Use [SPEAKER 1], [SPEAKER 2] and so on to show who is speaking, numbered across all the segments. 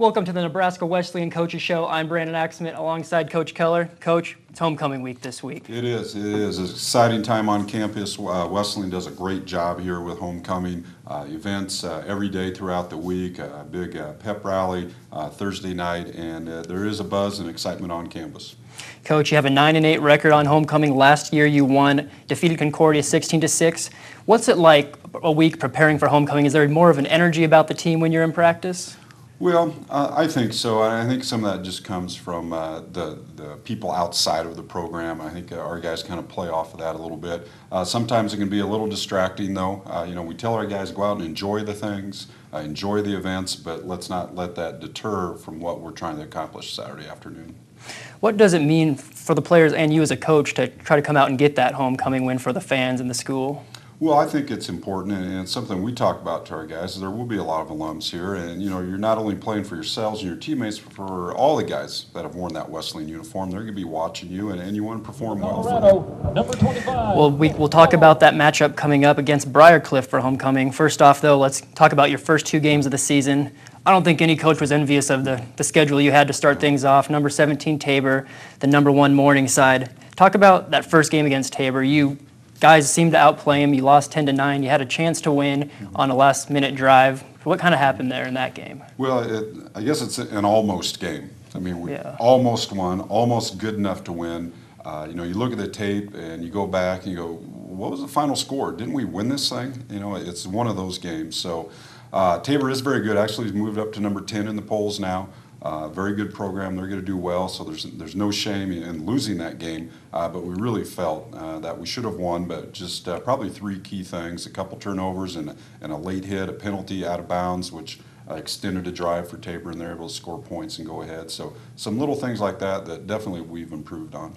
[SPEAKER 1] Welcome to the Nebraska Wesleyan Coaches Show. I'm Brandon Axman alongside Coach Keller. Coach, it's homecoming week this week.
[SPEAKER 2] It is. It is. It's an exciting time on campus. Wesleyan does a great job here with homecoming events every day throughout the week. A big pep rally Thursday night, and there is a buzz and excitement on campus.
[SPEAKER 1] Coach, you have a 9-8 record on homecoming. Last year you won, defeated Concordia 16-6. What's it like a week preparing for homecoming? Is there more of an energy about the team when you're in practice?
[SPEAKER 2] Well, I think so. I think some of that just comes from the people outside of the program. I think our guys kind of play off of that a little bit. Sometimes it can be a little distracting, though. We tell our guys go out and enjoy the things, enjoy the events, but let's not let that deter from what we're trying to accomplish Saturday afternoon.
[SPEAKER 1] What does it mean for the players and you as a coach to try to come out and get that homecoming win for the fans and the school?
[SPEAKER 2] Well, I think it's important, and it's something we talk about to our guys. There will be a lot of alums here, and you're not only playing for yourselves and your teammates, but for all the guys that have worn that Wesleyan uniform. They're going to be watching you, and you want to perform well for them.
[SPEAKER 3] Number 25.
[SPEAKER 1] Well, we'll talk about that matchup coming up against Briar Cliff for homecoming. First off, though, let's talk about your first two games of the season. I don't think any coach was envious of the schedule you had to start things off. Number 17, Tabor, the number 1 Morningside. Talk about that first game against Tabor. You guys seemed to outplay him. You lost 10-9. You had a chance to win on a last-minute drive. What kind of happened there in that game?
[SPEAKER 2] Well, I guess it's an almost game. I mean, we almost won, almost good enough to win. You look at the tape and you go back and you go, what was the final score? Didn't we win this thing? It's one of those games. So Tabor is very good. Actually, he's moved up to number 10 in the polls now. Very good program. They're going to do well, so there's no shame in losing that game. But we really felt that we should have won, but just probably 3 key things: a couple turnovers and a late hit, a penalty out of bounds, which extended a drive for Tabor, and they're able to score points and go ahead. So some little things like that definitely we've improved on.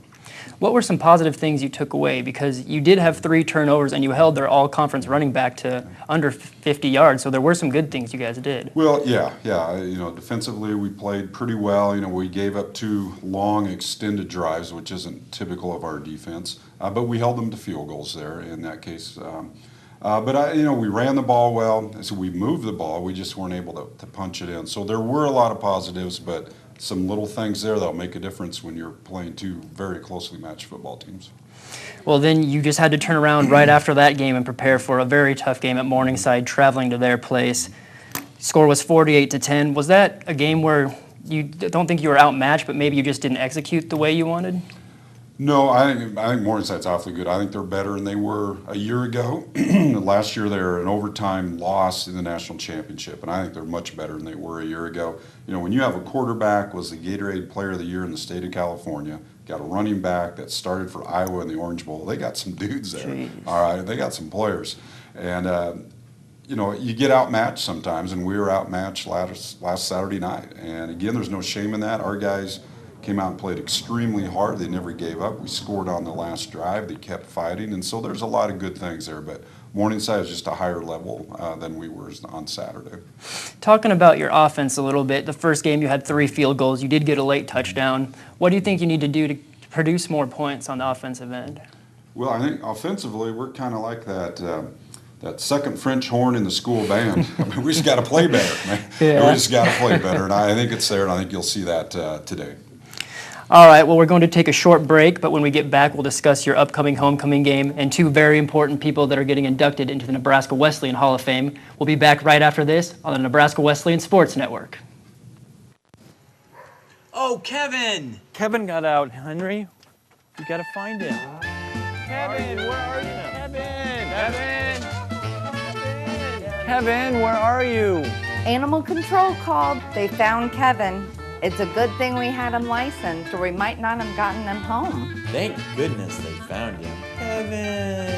[SPEAKER 1] What were some positive things you took away? Because you did have 3 turnovers and you held their all-conference running back to under 50 yards, so there were some good things you guys did.
[SPEAKER 2] Well, yeah. Defensively we played pretty well. We gave up 2 long extended drives, which isn't typical of our defense, but we held them to field goals there in that case. But we ran the ball well, so we moved the ball. We just weren't able to punch it in. So there were a lot of positives, but some little things there that'll make a difference when you're playing 2 very closely matched football teams.
[SPEAKER 1] Well, then you just had to turn around right after that game and prepare for a very tough game at Morningside, traveling to their place. Score was 48-10. Was that a game where you don't think you were outmatched, but maybe you just didn't execute the way you wanted?
[SPEAKER 2] No, I think Morningside's awfully good. I think they're better than they were a year ago. Last year they were an overtime loss in the national championship, and I think they're much better than they were a year ago. When you have a quarterback was the Gatorade Player of the Year in the state of California, got a running back that started for Iowa in the Orange Bowl, they got some dudes there.
[SPEAKER 1] Jeez.
[SPEAKER 2] All right, they got some players. And you get outmatched sometimes, and we were outmatched last Saturday night. And again, there's no shame in that. Our guys came out and played extremely hard. They never gave up. We scored on the last drive. They kept fighting, and so there's a lot of good things there. But Morningside is just a higher level than we were on Saturday.
[SPEAKER 1] Talking about your offense a little bit, the first game you had 3 field goals. You did get a late touchdown. What do you think you need to do to produce more points on the offensive end?
[SPEAKER 2] Well, I think offensively we're kind of like that second French horn in the school band. I mean, we just got to play better, man.
[SPEAKER 1] Yeah.
[SPEAKER 2] We just got to play better, and I think it's there, and I think you'll see that today.
[SPEAKER 1] All right, well, we're going to take a short break, but when we get back, we'll discuss your upcoming homecoming game and 2 very important people that are getting inducted into the Nebraska Wesleyan Hall of Fame. We'll be back right after this on the Nebraska Wesleyan Sports Network.
[SPEAKER 4] Oh, Kevin!
[SPEAKER 5] Kevin got out, Henry. You gotta find him. Kevin, where are you? Kevin, where are you?
[SPEAKER 6] Animal control called. They found Kevin. It's a good thing we had him licensed, or we might not have gotten him home.
[SPEAKER 4] Thank goodness they found him. Kevin!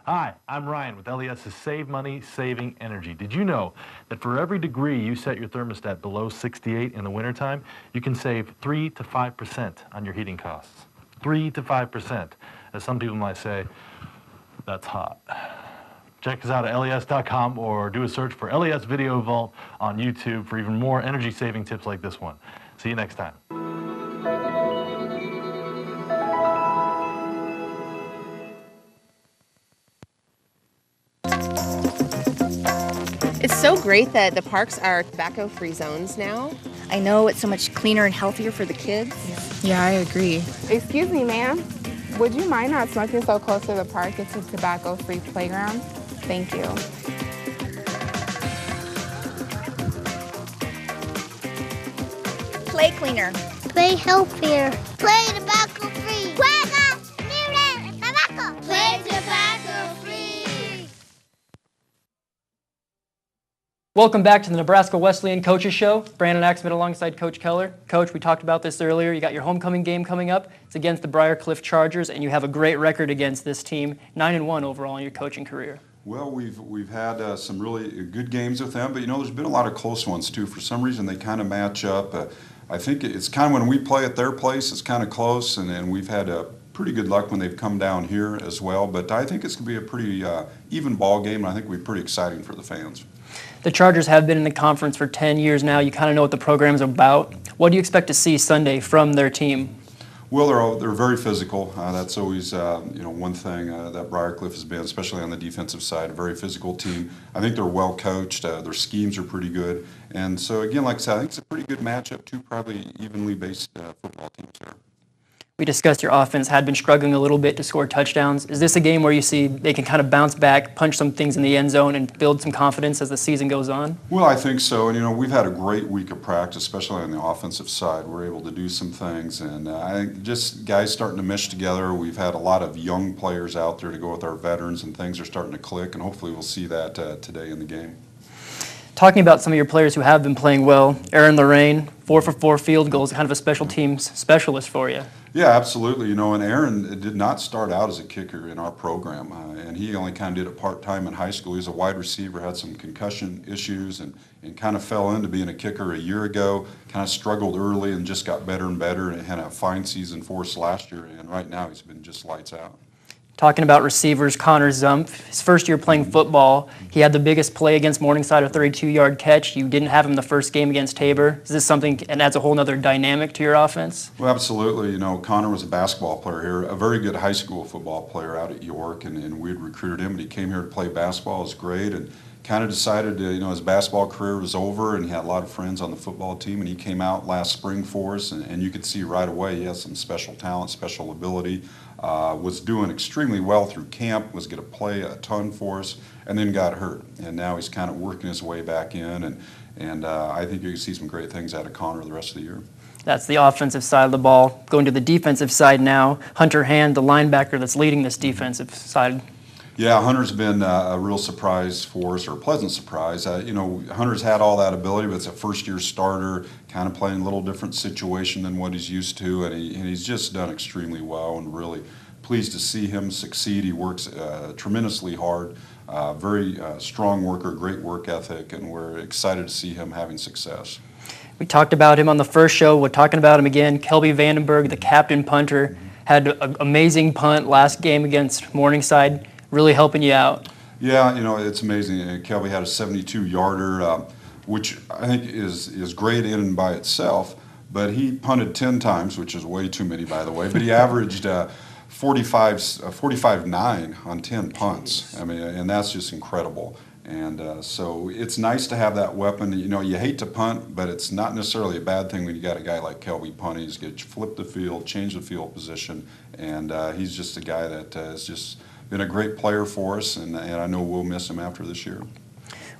[SPEAKER 3] Hi, I'm Ryan with LES's Save Money, Saving Energy. Did you know that for every degree you set your thermostat below 68 in the wintertime, you can save 3 to 5% on your heating costs? 3 to 5%. As some people might say, that's hot. Check us out at les.com or do a search for LES Video Vault on YouTube for even more energy-saving tips like this one. See you next time.
[SPEAKER 7] It's so great that the parks are tobacco-free zones now.
[SPEAKER 8] I know it's so much cleaner and healthier for the kids.
[SPEAKER 9] Yeah, I agree.
[SPEAKER 10] Excuse me, ma'am. Would you mind not smoking so close to the park? It's a tobacco-free playground. Thank you.
[SPEAKER 8] Play cleaner.
[SPEAKER 11] Play healthier. Play tobacco-free. Juega libre de tabaco. Play tobacco-free.
[SPEAKER 1] Welcome back to the Nebraska Wesleyan Coaches Show. Brandon Axman alongside Coach Keller. Coach, we talked about this earlier. You got your homecoming game coming up. It's against the Briar Cliff Chargers, and you have a great record against this team, 9-1 overall in your coaching career.
[SPEAKER 2] Well, we've had some really good games with them, but there's been a lot of close ones too. For some reason, they kind of match up. I think it's kind of when we play at their place, it's kind of close, and we've had pretty good luck when they've come down here as well. But I think it's going to be a pretty even ball game, and I think it'll be pretty exciting for the fans.
[SPEAKER 1] The Chargers have been in the conference for 10 years now. You kind of know what the program's about. What do you expect to see Sunday from their team?
[SPEAKER 2] Well, they're very physical. That's always one thing that Briar Cliff has been, especially on the defensive side, a very physical team. I think they're well coached. Their schemes are pretty good. And so, again, like I said, I think it's a pretty good matchup, two probably evenly based football teams here.
[SPEAKER 1] We discussed your offense had been struggling a little bit to score touchdowns. Is this a game where you see they can kind of bounce back, punch some things in the end zone, and build some confidence as the season goes on?
[SPEAKER 2] Well, I think so. And, we've had a great week of practice, especially on the offensive side. We're able to do some things. And I think just guys starting to mesh together. We've had a lot of young players out there to go with our veterans, and things are starting to click. And hopefully we'll see that today in the game.
[SPEAKER 1] Talking about some of your players who have been playing well, Aaron Lorraine, 4 for 4 field goals, kind of a special teams specialist for you.
[SPEAKER 2] Yeah, absolutely. And Aaron did not start out as a kicker in our program, and he only kind of did it part-time in high school. He was a wide receiver, had some concussion issues, and kind of fell into being a kicker a year ago, kind of struggled early and just got better and better, and had a fine season for us last year, and right now he's been just lights out.
[SPEAKER 1] Talking about receivers, Connor Zumpf, his first year playing football, he had the biggest play against Morningside, a 32-yard catch. You didn't have him the first game against Tabor. Is this something, and adds a whole other dynamic to your offense?
[SPEAKER 2] Well, absolutely. Connor was a basketball player here, a very good high school football player out at York, and we had recruited him, and he came here to play basketball. It was great, and kind of decided, his basketball career was over, and he had a lot of friends on the football team, and he came out last spring for us, and you could see right away he has some special talent, special ability. Was doing extremely well through camp, was going to play a ton for us, and then got hurt. And now he's kind of working his way back in, and I think you're going to see some great things out of Connor the rest of the year. That's the offensive side of the ball. Going to the defensive side now, Hunter Hand, the linebacker that's leading this defensive side. Yeah, Hunter's been a real surprise for us, or a pleasant surprise. Hunter's had all that ability, but it's a first-year starter, kind of playing a little different situation than what he's used to, and he's just done extremely well, and really pleased to see him succeed. He works tremendously hard, very strong worker, great work ethic, and we're excited to see him having success. We talked about him on the first show. We're talking about him again. Kelby Vandenberg, the captain punter, had an amazing punt last game against Morningside. Really helping you out. Yeah, it's amazing. Kelby had a 72-yarder, which I think is great in and by itself, but he punted 10 times, which is way too many, by the way, but he averaged 45.9 on 10 punts. I mean, and that's just incredible. And so it's nice to have that weapon. You hate to punt, but it's not necessarily a bad thing when you got a guy like Kelby punting. He's going to flip the field, change the field position, and he's just a guy that has just been a great player for us, and I know we'll miss him after this year.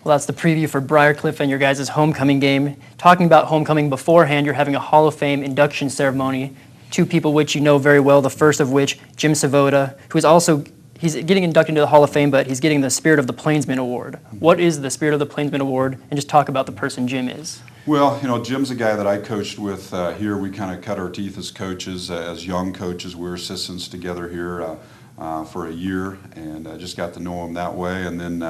[SPEAKER 2] Well, that's the preview for Briar Cliff and your guys' homecoming game. Talking about homecoming beforehand, you're having a Hall of Fame induction ceremony. Two people which you know very well, the first of which, Jim Savoda, who is also, he's getting inducted into the Hall of Fame, but he's getting the Spirit of the Plainsman Award. What is the Spirit of the Plainsman Award? And just talk about the person Jim is. Well, Jim's a guy that I coached with here. We kind of cut our teeth as coaches, as young coaches. We were assistants together here for a year, and I just got to know him that way. And then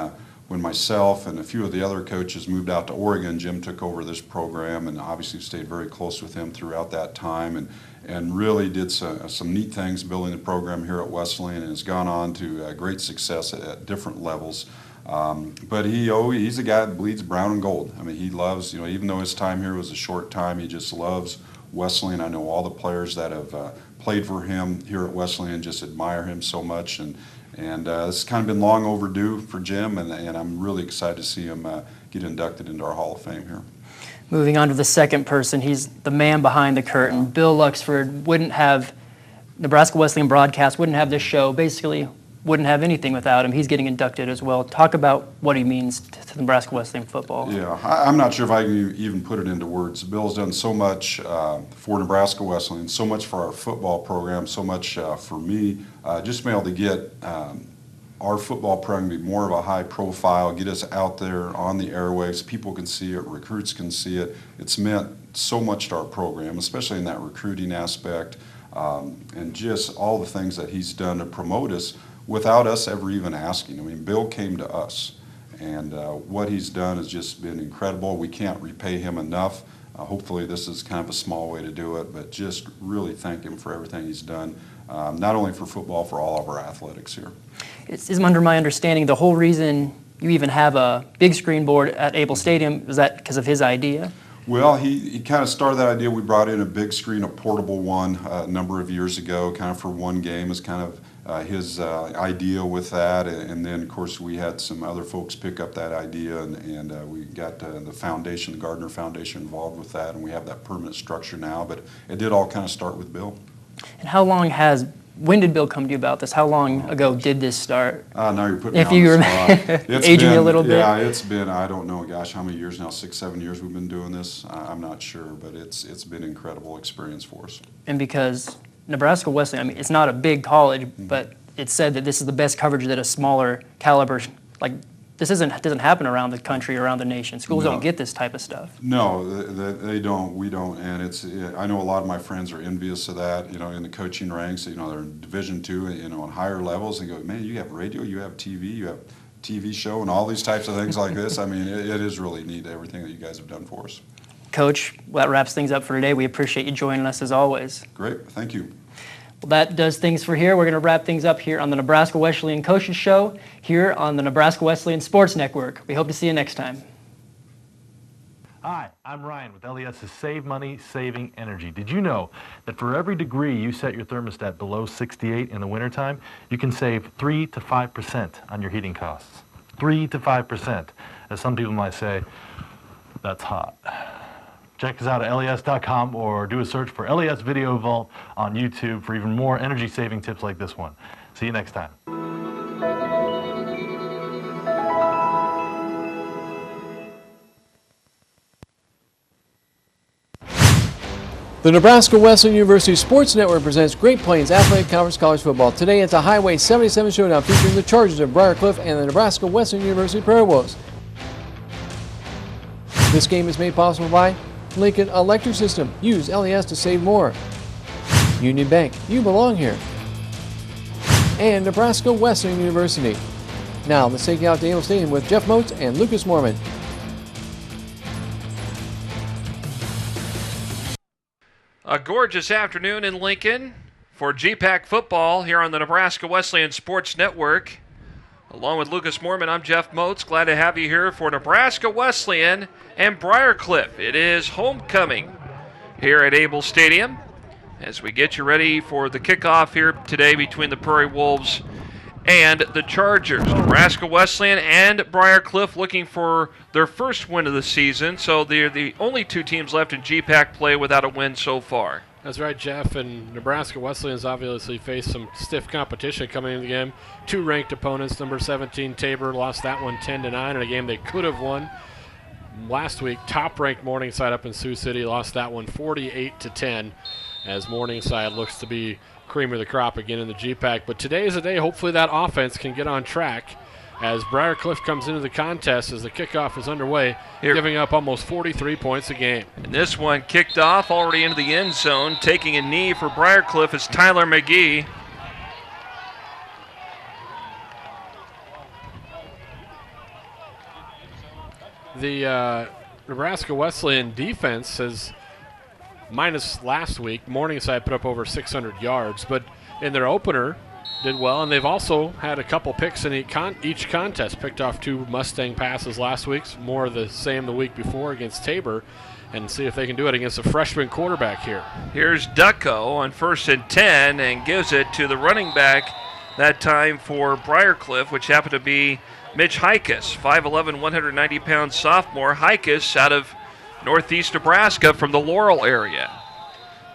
[SPEAKER 2] when myself and a few of the other coaches moved out to Oregon, Jim took over this program, and obviously stayed very close with him throughout that time, and really did some neat things building the program here at Wesleyan, and has gone on to great success at different levels. But he's a guy that bleeds brown and gold. I mean, he loves, even though his time here was a short time, he just loves Wesleyan. I know all the players that have played for him here at Wesleyan just admire him so much, and it's kind of been long overdue for Jim, and I'm really excited to see him get inducted into our Hall of Fame here.
[SPEAKER 1] Moving on to the second person, he's the man behind the curtain. Bill Luxford wouldn't have, Nebraska Wesleyan Broadcast wouldn't have this show, basically wouldn't have anything without him. He's getting inducted as well. Talk about what he means to Nebraska Wesleyan football.
[SPEAKER 2] Yeah, I'm not sure if I can even put it into words. Bill's done so much for Nebraska Wesleyan, so much for our football program, so much for me. Just being able to get our football program to be more of a high profile, get us out there on the airwaves, people can see it, recruits can see it. It's meant so much to our program, especially in that recruiting aspect, and just all the things that he's done to promote us without us ever even asking. I mean, Bill came to us, and what he's done has just been incredible. We can't repay him enough. Hopefully this is kind of a small way to do it, but just really thank him for everything he's done, not only for football, for all of our athletics here.
[SPEAKER 1] It's under my understanding, the whole reason you even have a big screen board at Able Stadium, is that because of his idea?
[SPEAKER 2] Well, he kind of started that idea. We brought in a big screen, a portable one, a number of years ago, kind of for one game, is kind of his idea with that. And then, of course, we had some other folks pick up that idea, and we got the foundation, the Gardner Foundation, involved with that, and we have that permanent structure now. But it did all kind of start with Bill. And when did Bill come to you about this? How long ago did this start? Now you're putting me on the spot.
[SPEAKER 1] Aging me a little bit?
[SPEAKER 2] Yeah, it's been, I don't know, gosh, how many years now, 6, 7 years we've been doing this? I'm not sure, but it's been an incredible experience for us.
[SPEAKER 1] And because Nebraska Wesleyan, I mean, it's not a big college, but it's said that this is the best coverage that a smaller caliber, like, this doesn't happen around the country, around the nation. Schools don't get this type of stuff.
[SPEAKER 2] No, they don't. We don't. And I know a lot of my friends are envious of that. You know, in the coaching ranks. You know, they're in Division II. You know, on higher levels, and go, man, you have radio, you have TV, you have TV show, and all these types of things like this. I mean, it is really neat, everything that you guys have done for us.
[SPEAKER 1] Coach, well, that wraps things up for today. We appreciate you joining us as always.
[SPEAKER 2] Great. Thank you.
[SPEAKER 1] Well, that does things for here. We're going to wrap things up here on the Nebraska Wesleyan Coaches Show here on the Nebraska Wesleyan Sports Network. We hope to see you next time.
[SPEAKER 3] Hi, I'm Ryan with LES's Save Money, Saving Energy. Did you know that for every degree you set your thermostat below 68 in the wintertime, you can save 3 to 5% on your heating costs? 3 to 5%. As some people might say, that's hot. Check us out at les.com or do a search for LES Video Vault on YouTube for even more energy-saving tips like this one. See you next time.
[SPEAKER 9] The Nebraska Wesleyan University Sports Network presents Great Plains Athletic Conference College Football. Today it's a Highway 77 showdown featuring the Chargers of Briar Cliff and the Nebraska Wesleyan University Prairie Wolves. This game is made possible by Lincoln Electric System. Use LES to save more. Union Bank, you belong here. And Nebraska Wesleyan University. Now let's take you out to Able Stadium with Jeff Moats and Lucas Mormon.
[SPEAKER 12] A gorgeous afternoon in Lincoln for GPAC football here on the Nebraska Wesleyan Sports Network. Along with Lucas Mormon, I'm Jeff Moats. Glad to have you here for Nebraska Wesleyan and Briar Cliff. It is homecoming here at Able Stadium as we get you ready for the kickoff here today between the Prairie Wolves and the Chargers. Nebraska Wesleyan and Briar Cliff looking for their first win of the season, so they're the only two teams left in GPAC play without a win so far.
[SPEAKER 13] That's right, Jeff, and Nebraska Wesleyan's obviously faced some stiff competition coming into the game. Two ranked opponents, number 17 Tabor lost that one 10-9 in a game they could have won. Last week, top-ranked Morningside up in Sioux City lost that one 48-10 as Morningside looks to be cream of the crop again in the GPAC. But today is a day hopefully that offense can get on track as Briar Cliff comes into the contest as the kickoff is underway, giving up almost 43 points a game.
[SPEAKER 12] And this one kicked off already into the end zone. Taking a knee for Briar Cliff is Tyler McGee.
[SPEAKER 13] The Nebraska Wesleyan defense has, minus last week, Morningside put up over 600 yards, but in their opener did well, and they've also had a couple picks in each contest. Picked off two Mustang passes last week, more of the same the week before against Tabor. and see if they can do it against a freshman quarterback here.
[SPEAKER 12] Here's Ducko on 1st and 10 and gives it to the running back, that time for Briar Cliff, which happened to be Mitch Hikus, 5'11", 190-pound sophomore. Hikus out of northeast Nebraska from the Laurel area.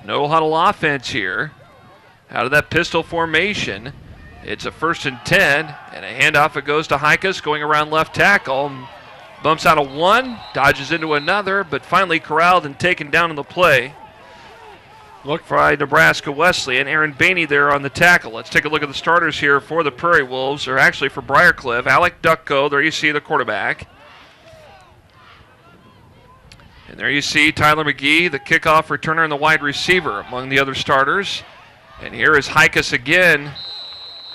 [SPEAKER 12] No huddle offense here. Out of that pistol formation, it's a 1st and 10, and a handoff. It goes to Hikus going around left tackle. Bumps out of one, dodges into another, but finally corralled and taken down in the play. Look for Nebraska Wesleyan. Aaron Bainey there on the tackle. Let's take a look at the starters here for the Prairie Wolves, or actually for Briar Cliff. Alec Ducko, there you see the quarterback. And there you see Tyler McGee, the kickoff returner and the wide receiver among the other starters. And here is Hikus again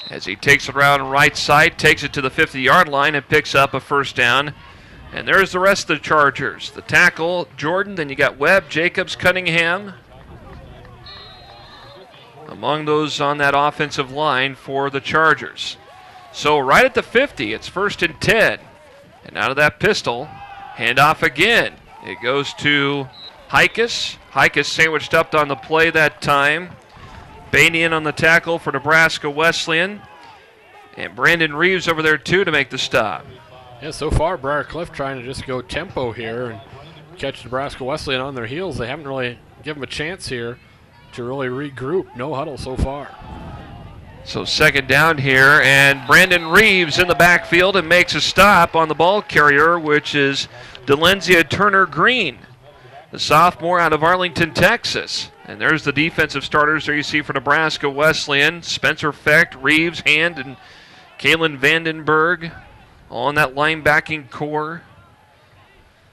[SPEAKER 12] as he takes it around right side, takes it to the 50-yard line and picks up a 1st down. And there's the rest of the Chargers. The tackle, Jordan, then you got Webb, Jacobs, Cunningham. Among those on that offensive line for the Chargers. So right at the 50, it's 1st and 10. And out of that pistol, handoff again. It goes to Hikus. Hikus sandwiched up on the play that time. Bainian on the tackle for Nebraska Wesleyan. And Brandon Reeves over there too to make the stop.
[SPEAKER 13] Yeah, so far Briar Cliff trying to just go tempo here and catch Nebraska Wesleyan on their heels. They haven't really given them a chance here to really regroup. No huddle so far.
[SPEAKER 12] So 2nd down here, and Brandon Reeves in the backfield and makes a stop on the ball carrier, which is Delenzia Turner Green, the sophomore out of Arlington, Texas. And there's the defensive starters there you see for Nebraska Wesleyan. Spencer Fecht, Reeves, Hand, and Kalen Vandenberg on that linebacking core.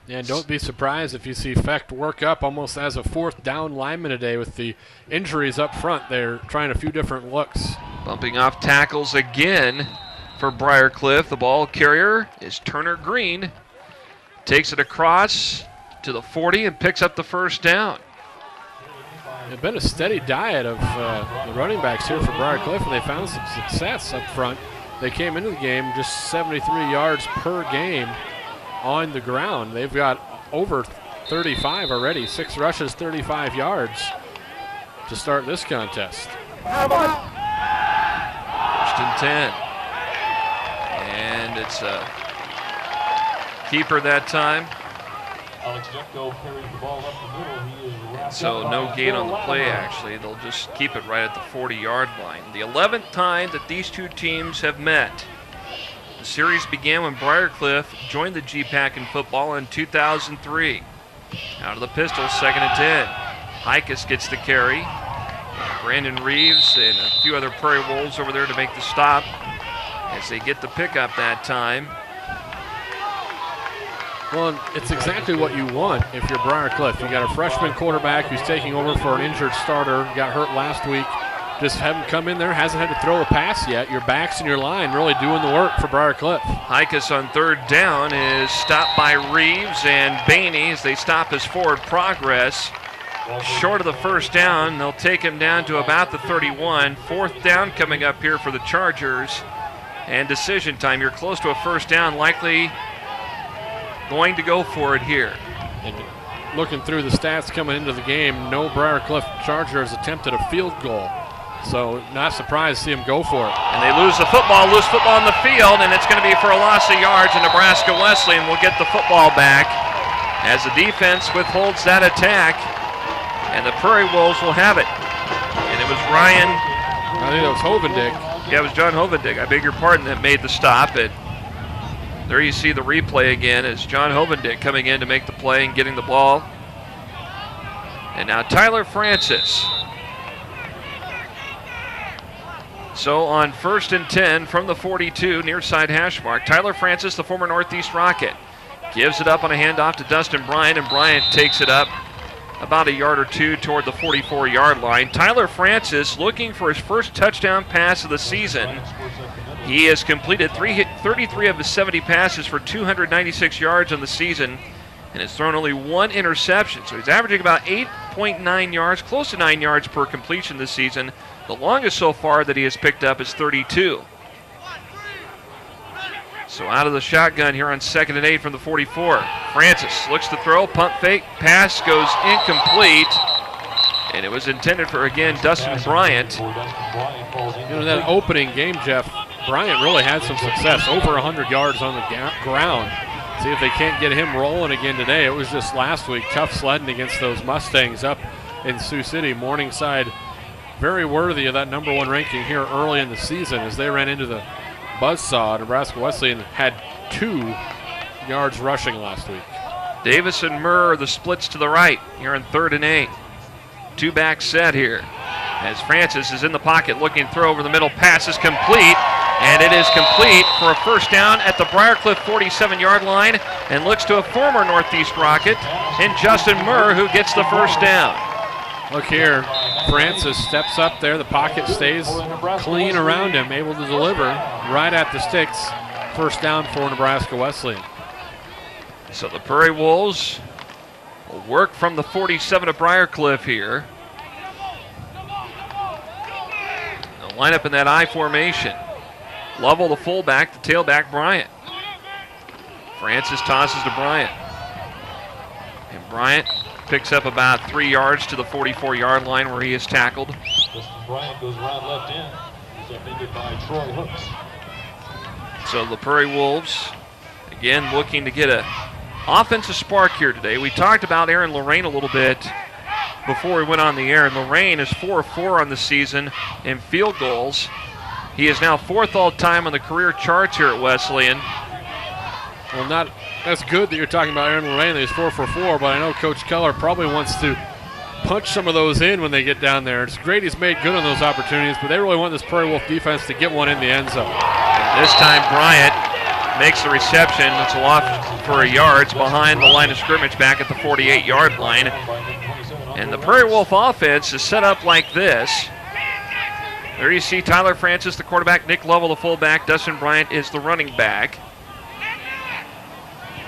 [SPEAKER 13] Yeah, and don't be surprised if you see Fecht work up almost as a 4th down lineman today with the injuries up front. They're trying a few different looks.
[SPEAKER 12] Bumping off tackles again for Briar Cliff. The ball carrier is Turner Green. Takes it across to the 40 and picks up the 1st down.
[SPEAKER 13] It's been a steady diet of the running backs here for Briar Cliff, and they found some success up front. They came into the game just 73 yards per game on the ground. They've got over 35 already, 6 rushes, 35 yards to start this contest.
[SPEAKER 12] 1st and 10. And it's a keeper that time.
[SPEAKER 14] Alex Ducko carries the ball up the middle. He is wrapped
[SPEAKER 12] So no gain on the play, actually. They'll just keep it right at the 40-yard line. The 11th time that these two teams have met. The series began when Briar Cliff joined the GPAC in football in 2003. Out of the pistol, 2nd and 10. Hikus gets the carry. And Brandon Reeves and a few other Prairie Wolves over there to make the stop as they get the pickup that time.
[SPEAKER 13] Well, it's exactly what you want if you're Briar Cliff. You got a freshman quarterback who's taking over for an injured starter, got hurt last week. Just haven't come in there, hasn't had to throw a pass yet. Your backs and your line really doing the work for Briar Cliff.
[SPEAKER 12] Hikus on 3rd down is stopped by Reeves and Bainey as they stop his forward progress. Short of the 1st down, they'll take him down to about the 31. 4th down coming up here for the Chargers. And decision time. You're close to a 1st down, likely going to go for it here.
[SPEAKER 13] And looking through the stats coming into the game, no Briar Cliff Charger has attempted a field goal. So not surprised to see him go for it.
[SPEAKER 12] And they lose the football, loose football on the field, and it's going to be for a loss of yards, and Nebraska Wesleyan will get the football back as the defense withholds that attack, and the Prairie Wolves will have it. And it was Ryan.
[SPEAKER 13] I think that was Hovendick.
[SPEAKER 12] Yeah, it was John Hovendick, I beg your pardon, that made the stop. And there you see the replay again as John Hovendick coming in to make the play and getting the ball. And now Tyler Francis. So on 1st and 10 from the 42, near side hash mark, Tyler Francis, the former Northeast Rocket, gives it up on a handoff to Dustin Bryant, and Bryant takes it up about a yard or two toward the 44-yard line. Tyler Francis looking for his first touchdown pass of the season. He has completed 33 of his 70 passes for 296 yards on the season and has thrown only 1 interception. So he's averaging about 8.9 yards, close to 9 yards per completion this season. The longest so far that he has picked up is 32. So out of the shotgun here on 2nd and 8 from the 44. Francis looks to throw, pump fake, pass goes incomplete. And it was intended for, again, Dustin Bryant.
[SPEAKER 13] That opening game, Jeff, Bryant really had some success, over 100 yards on the ground. See if they can't get him rolling again today. It was just last week, tough sledding against those Mustangs up in Sioux City. Morningside very worthy of that #1 ranking here early in the season as they ran into the buzzsaw. Nebraska Wesleyan had 2 yards rushing last week.
[SPEAKER 12] Davis and Murr, the splits to the right here on 3rd and 8. 2-back set here as Francis is in the pocket looking to throw over the middle. Pass is complete, and it is complete for a first down at the Briar Cliff 47-yard line, and looks to a former Northeast Rocket in Justin Murr, who gets the first down.
[SPEAKER 13] Look here, Francis steps up there. The pocket stays clean around him, able to deliver right at the sticks. First down for Nebraska Wesleyan.
[SPEAKER 12] So the Prairie Wolves will work from the 47 of Briar Cliff here. They'll line up in that I formation. Lovell, the fullback, the tailback, Bryant. Francis tosses to Bryant. And Bryant picks up about 3 yards to the 44-yard line where he is tackled.
[SPEAKER 14] Dustin Bryant goes around left end. He's upended by Troy Hooks.
[SPEAKER 12] So the Prairie Wolves, again, looking to get a offensive spark here today. We talked about Aaron Lorraine a little bit before we went on the air, and Lorraine is 4-4 on the season in field goals. He is now 4th all-time on the career charts here at Wesleyan.
[SPEAKER 13] Well, that's good that you're talking about Aaron Lorraine. He's 4 for 4, but I know Coach Keller probably wants to punch some of those in when they get down there. It's great he's made good on those opportunities, but they really want this Prairie Wolf defense to get one in the end zone.
[SPEAKER 12] And this time Bryant makes the reception. It's off for a yard. It's behind the line of scrimmage back at the 48-yard line. And the Prairie Wolf offense is set up like this. There you see Tyler Francis, the quarterback, Nick Lovell, the fullback, Dustin Bryant is the running back.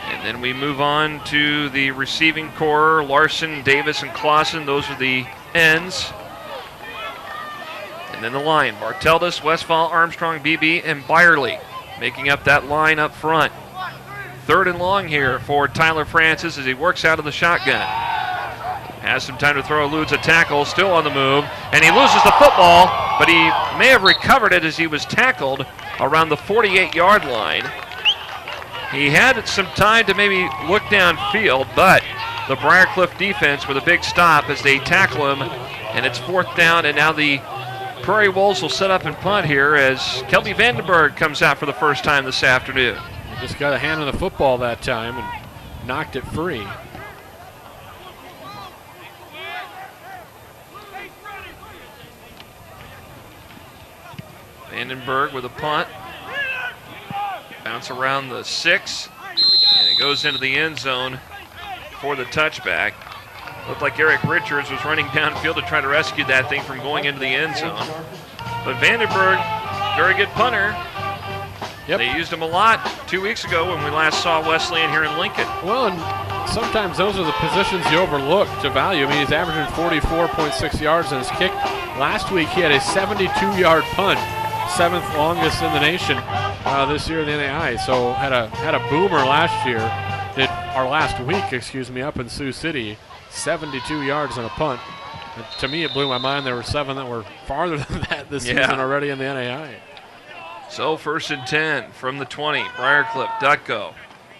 [SPEAKER 12] And then we move on to the receiving core. Larson, Davis, and Clausen, those are the ends. And then the line, Barteldis, Westphal, Armstrong, BB, and Byerly making up that line up front. 3rd and long here for Tyler Francis as he works out of the shotgun. Has some time to throw, eludes a tackle, still on the move, and he loses the football, but he may have recovered it as he was tackled around the 48-yard line. He had some time to maybe look downfield, but the Briar Cliff defense with a big stop as they tackle him, and it's 4th down, and now the Prairie Wolves will set up and punt here as Kelby Vandenberg comes out for the first time this afternoon.
[SPEAKER 13] He just got a hand on the football that time and knocked it free.
[SPEAKER 12] Vandenberg with a punt. Bounce around the 6, and it goes into the end zone for the touchback. Looked like Eric Richards was running downfield to try to rescue that thing from going into the end zone. But Vandenberg, very good punter.
[SPEAKER 13] Yep.
[SPEAKER 12] They used him a lot 2 weeks ago when we last saw Wesleyan here in Lincoln.
[SPEAKER 13] Well, and sometimes those are the positions you overlook to value. I mean, he's averaging 44.6 yards on his kick. Last week he had a 72-yard punt, 7th longest in the nation this year in the NAI. So had a boomer last year. Did our last week, up in Sioux City, 72 yards on a punt. And to me, it blew my mind. There were 7 that were farther than that this season already in the NAI.
[SPEAKER 12] So 1st and 10 from the 20. Briarcliff, Ducko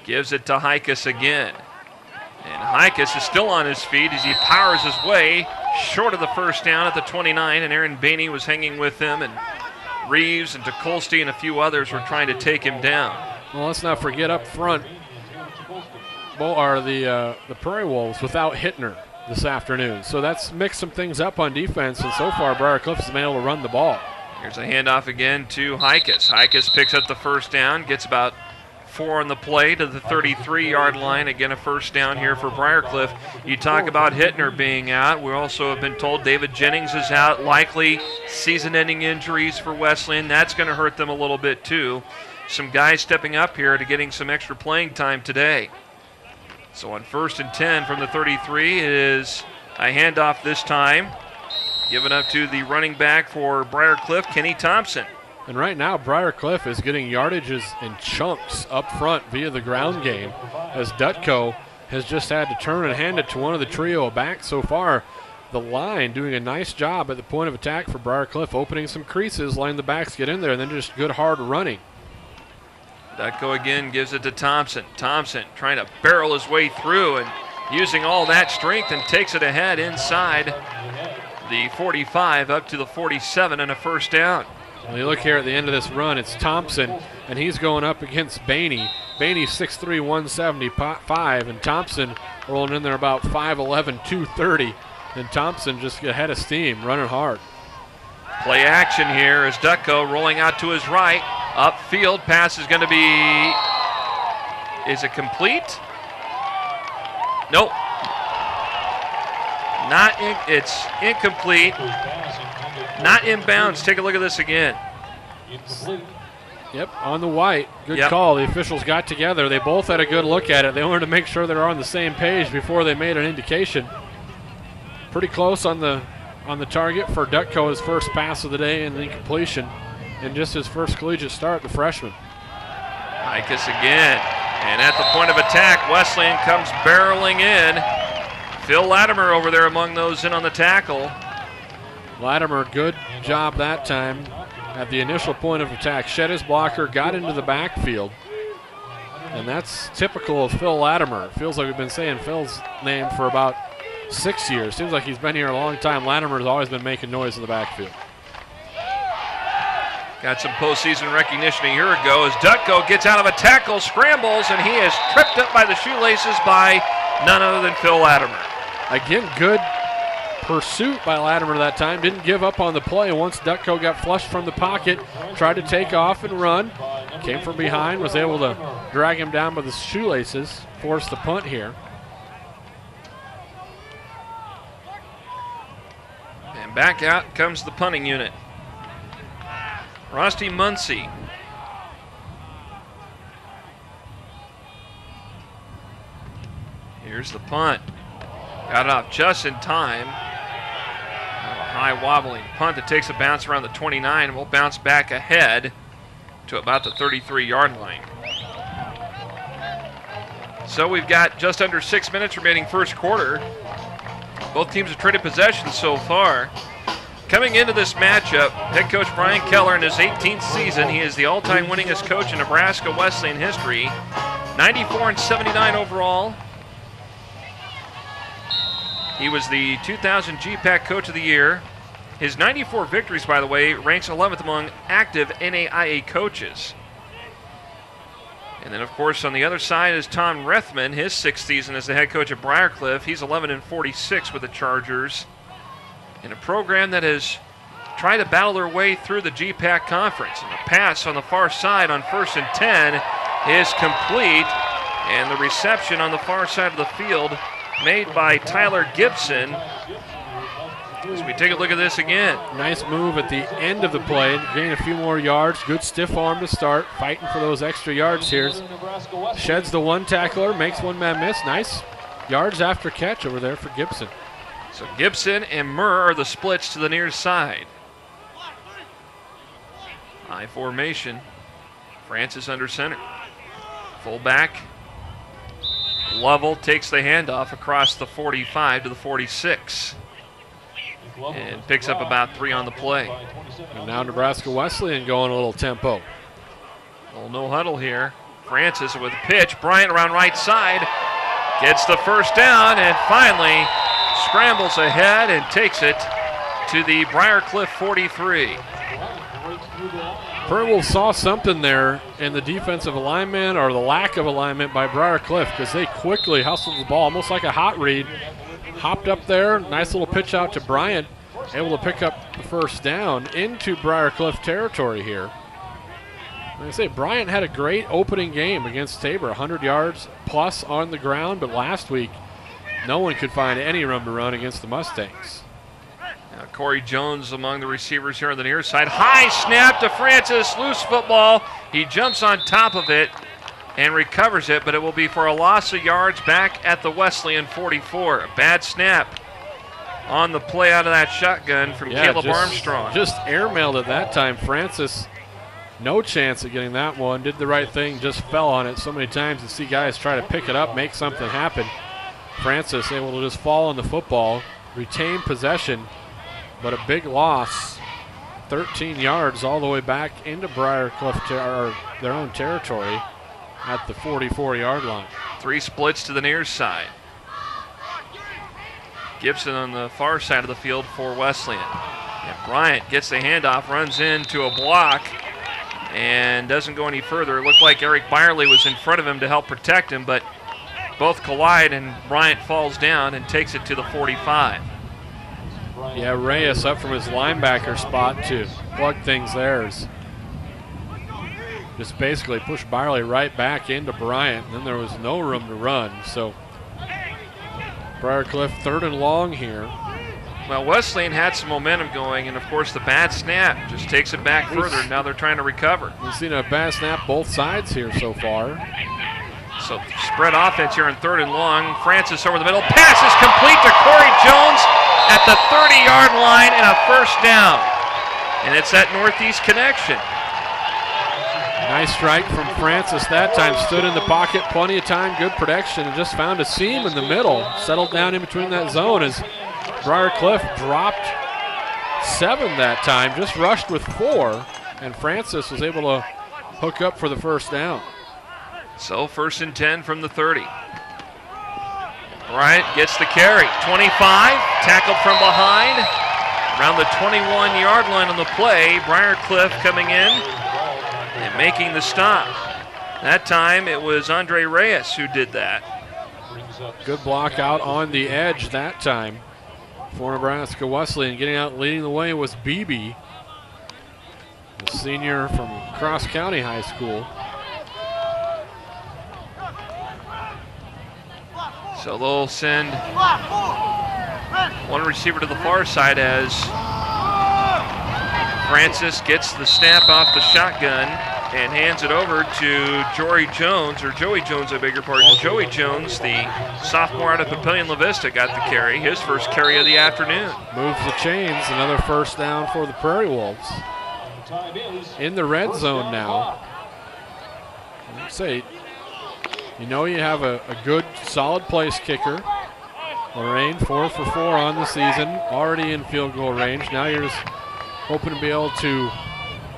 [SPEAKER 12] gives it to Hikus again. And Hikus is still on his feet as he powers his way short of the first down at the 29. And Aaron Bainey was hanging with him, and Reeves and Tukolsky and a few others were trying to take him down.
[SPEAKER 13] Well, let's not forget up front, are the Prairie Wolves without Hittner this afternoon. So that's mixed some things up on defense, and so far Briar Cliff has been able to run the ball.
[SPEAKER 12] Here's a handoff again to Hikus. Hikus picks up the first down, gets about 4 on the play to the 33-yard line. Again, a first down here for Briar Cliff. You talk about Hittner being out. We also have been told David Jennings is out, likely season-ending injuries for Wesleyan. That's going to hurt them a little bit too. Some guys stepping up here to getting some extra playing time today. So on 1st and 10 from the 33 is a handoff this time. Given up to the running back for Briar Cliff, Kenny Thompson.
[SPEAKER 13] And right now, Briar Cliff is getting yardages in chunks up front via the ground game, as Dutko has just had to turn and hand it to one of the trio back so far. The line doing a nice job at the point of attack for Briar Cliff, opening some creases, letting the backs get in there, and then just good hard running.
[SPEAKER 12] Dutko again gives it to Thompson. Thompson trying to barrel his way through and using all that strength and takes it ahead inside the 45 up to the 47 and a first down.
[SPEAKER 13] When you look here at the end of this run, it's Thompson, and he's going up against Bainey. Bainey's 6'3", 175, and Thompson rolling in there about 5'11", 230. And Thompson just ahead of steam, running hard.
[SPEAKER 12] Play action here as Dutko rolling out to his right. Upfield pass is going to be, is it complete? Nope. It's incomplete. Not inbounds. Take a look at this again.
[SPEAKER 13] Yep, on the white. Good call. The officials got together. They both had a good look at it. They wanted to make sure they're on the same page before they made an indication. Pretty close on the target for Dutko, his first pass of the day and the completion, and just his first collegiate start, the freshman.
[SPEAKER 12] Ikas again, and at the point of attack, Wesleyan comes barreling in. Phil Latimer over there among those in on the tackle.
[SPEAKER 13] Latimer, good job that time at the initial point of attack. Shed his blocker, got into the backfield, and that's typical of Phil Latimer. It feels like we've been saying Phil's name for about 6 years. Seems like he's been here a long time. Latimer's always been making noise in the backfield.
[SPEAKER 12] Got some postseason recognition a year ago as Dutko gets out of a tackle, scrambles, and he is tripped up by the shoelaces by none other than Phil Latimer.
[SPEAKER 13] Again, good pursuit by Latimer that time. Didn't give up on the play. Once Dutko got flushed from the pocket, tried to take off and run. Came from behind, was able to drag him down by the shoelaces, forced the punt here.
[SPEAKER 12] And back out comes the punting unit. Rusty Muncie. Here's the punt. Got it off just in time. A high wobbling punt that takes a bounce around the 29 and will bounce back ahead to about the 33-yard line. So we've got just under 6 minutes remaining first quarter. Both teams have traded possession so far. Coming into this matchup, head coach Brian Keller in his 18th season. He is the all-time winningest coach in Nebraska Wesleyan history. 94-79 overall. He was the 2000 GPAC Coach of the Year. His 94 victories, by the way, ranks 11th among active NAIA coaches. And then, of course, on the other side is Tom Rethman, his 6th season as the head coach at Briar Cliff. He's 11-46 with the Chargers in a program that has tried to battle their way through the GPAC Conference. And the pass on the far side on 1st and 10 is complete, and the reception on the far side of the field made by Tyler Gibson. As we take a look at this again.
[SPEAKER 13] Nice move at the end of the play, gain a few more yards. Good stiff arm to start, fighting for those extra yards here. Sheds the one tackler, makes one man miss. Nice yards after catch over there for Gibson.
[SPEAKER 12] So Gibson and Murr are the splits to the near side. High formation. Francis under center. Fullback. Lovell takes the handoff across the 45 to the 46. And picks up about 3 on the play.
[SPEAKER 13] And now Nebraska Wesleyan going a little tempo.
[SPEAKER 12] A little no huddle here. Francis with a pitch. Bryant around right side. Gets the first down and finally scrambles ahead and takes it to the Briar Cliff 43.
[SPEAKER 13] Purwell saw something there in the defensive alignment or the lack of alignment by Briar Cliff because they quickly hustled the ball, almost like a hot read. Hopped up there, nice little pitch out to Bryant, able to pick up the first down into Briar Cliff territory here. Like I say, Bryant had a great opening game against Tabor, 100 yards plus on the ground, but last week no one could find any room to run against the Mustangs.
[SPEAKER 12] Now Corey Jones among the receivers here on the near side. High snap to Francis, loose football. He jumps on top of it and recovers it, but it will be for a loss of yards back at the Wesleyan 44. A bad snap on the play out of that shotgun from Caleb Armstrong.
[SPEAKER 13] Just airmailed it that time. Francis no chance of getting that one. Did the right thing, just fell on it so many times to see guys try to pick it up, make something happen. Francis able to just fall on the football, retain possession, but a big loss. 13 yards all the way back into Briar Cliff, their own territory at the 44-yard line.
[SPEAKER 12] 3 splits to the near side. Gibson on the far side of the field for Wesleyan. And Bryant gets the handoff, runs into a block, and doesn't go any further. It looked like Eric Byerly was in front of him to help protect him, but both collide and Bryant falls down and takes it to the 45.
[SPEAKER 13] Yeah, Reyes up from his linebacker spot to plug things there. Just basically pushed Byerly right back into Bryant, and then there was no room to run. So Briar Cliff 3rd and long here.
[SPEAKER 12] Well, Wesleyan had some momentum going, and of course the bad snap just takes it back further, and now they're trying to recover.
[SPEAKER 13] We've seen a bad snap both sides here so far.
[SPEAKER 12] So spread offense here in 3rd and long. Francis over the middle. Pass is complete to Corey Jones at the 30-yard line and a first down. And it's that Northeast connection.
[SPEAKER 13] Nice strike from Francis that time. Stood in the pocket, plenty of time, good protection, and just found a seam in the middle. Settled down in between that zone as Briar Cliff dropped 7 that time, just rushed with 4, and Francis was able to hook up for the first down.
[SPEAKER 12] So 1st and 10 from the 30. Bryant gets the carry. 25, tackled from behind. Around the 21-yard line on the play. Briar Cliff coming in and making the stop. That time it was Andre Reyes who did that.
[SPEAKER 13] Good block out on the edge that time for Nebraska Wesleyan. Getting out leading the way was Beebe, the senior from Cross County High School.
[SPEAKER 12] So they'll send one receiver to the far side as Francis gets the snap off the shotgun and hands it over to Joey Jones, I beg your pardon. Joey Jones, the sophomore out of Papillion La Vista, got the carry, his first carry of the afternoon.
[SPEAKER 13] Moves the chains, another first down for the Prairie Wolves. In the red zone now. Let's say, you know you have a good, solid place kicker. Lorraine 4 for 4 on the season, already in field goal range. Now you're just hoping to be able to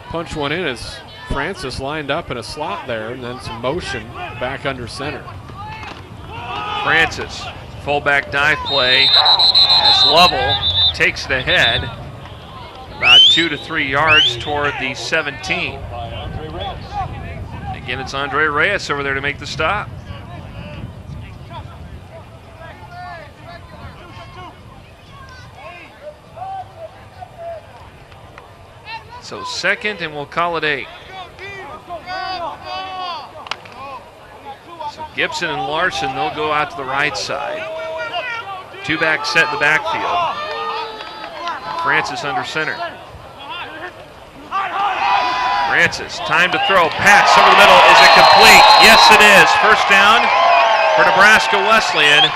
[SPEAKER 13] punch one in as Francis lined up in a slot there, and then some motion back under center.
[SPEAKER 12] Francis, fullback dive play as Lovell takes it ahead about 2 to 3 yards toward the 17. Again, it's Andre Reyes over there to make the stop. So 2nd, and we'll call it 8. So Gibson and Larson, they'll go out to the right side. 2-back set in the backfield. Francis under center. Francis, time to throw. Pass over the middle. Is it complete? Yes, it is. First down for Nebraska Wesleyan.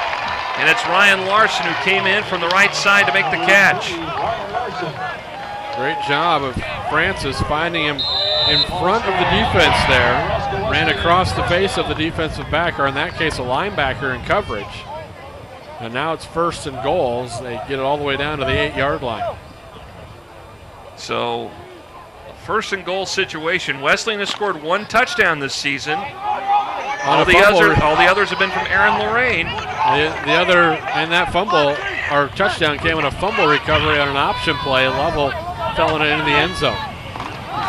[SPEAKER 12] And it's Ryan Larson who came in from the right side to make the catch.
[SPEAKER 13] Great job of Francis finding him in front of the defense there. Ran across the face of the defensive back, or in that case a linebacker in coverage. And now it's 1st and goals. They get it all the way down to the 8-yard line.
[SPEAKER 12] So 1st and goal situation. Wesleyan has scored 1 touchdown this season. All the others have been from Aaron Lorraine.
[SPEAKER 13] The other, and that fumble, or touchdown, came on a fumble recovery on an option play. Lovell fell into the end zone.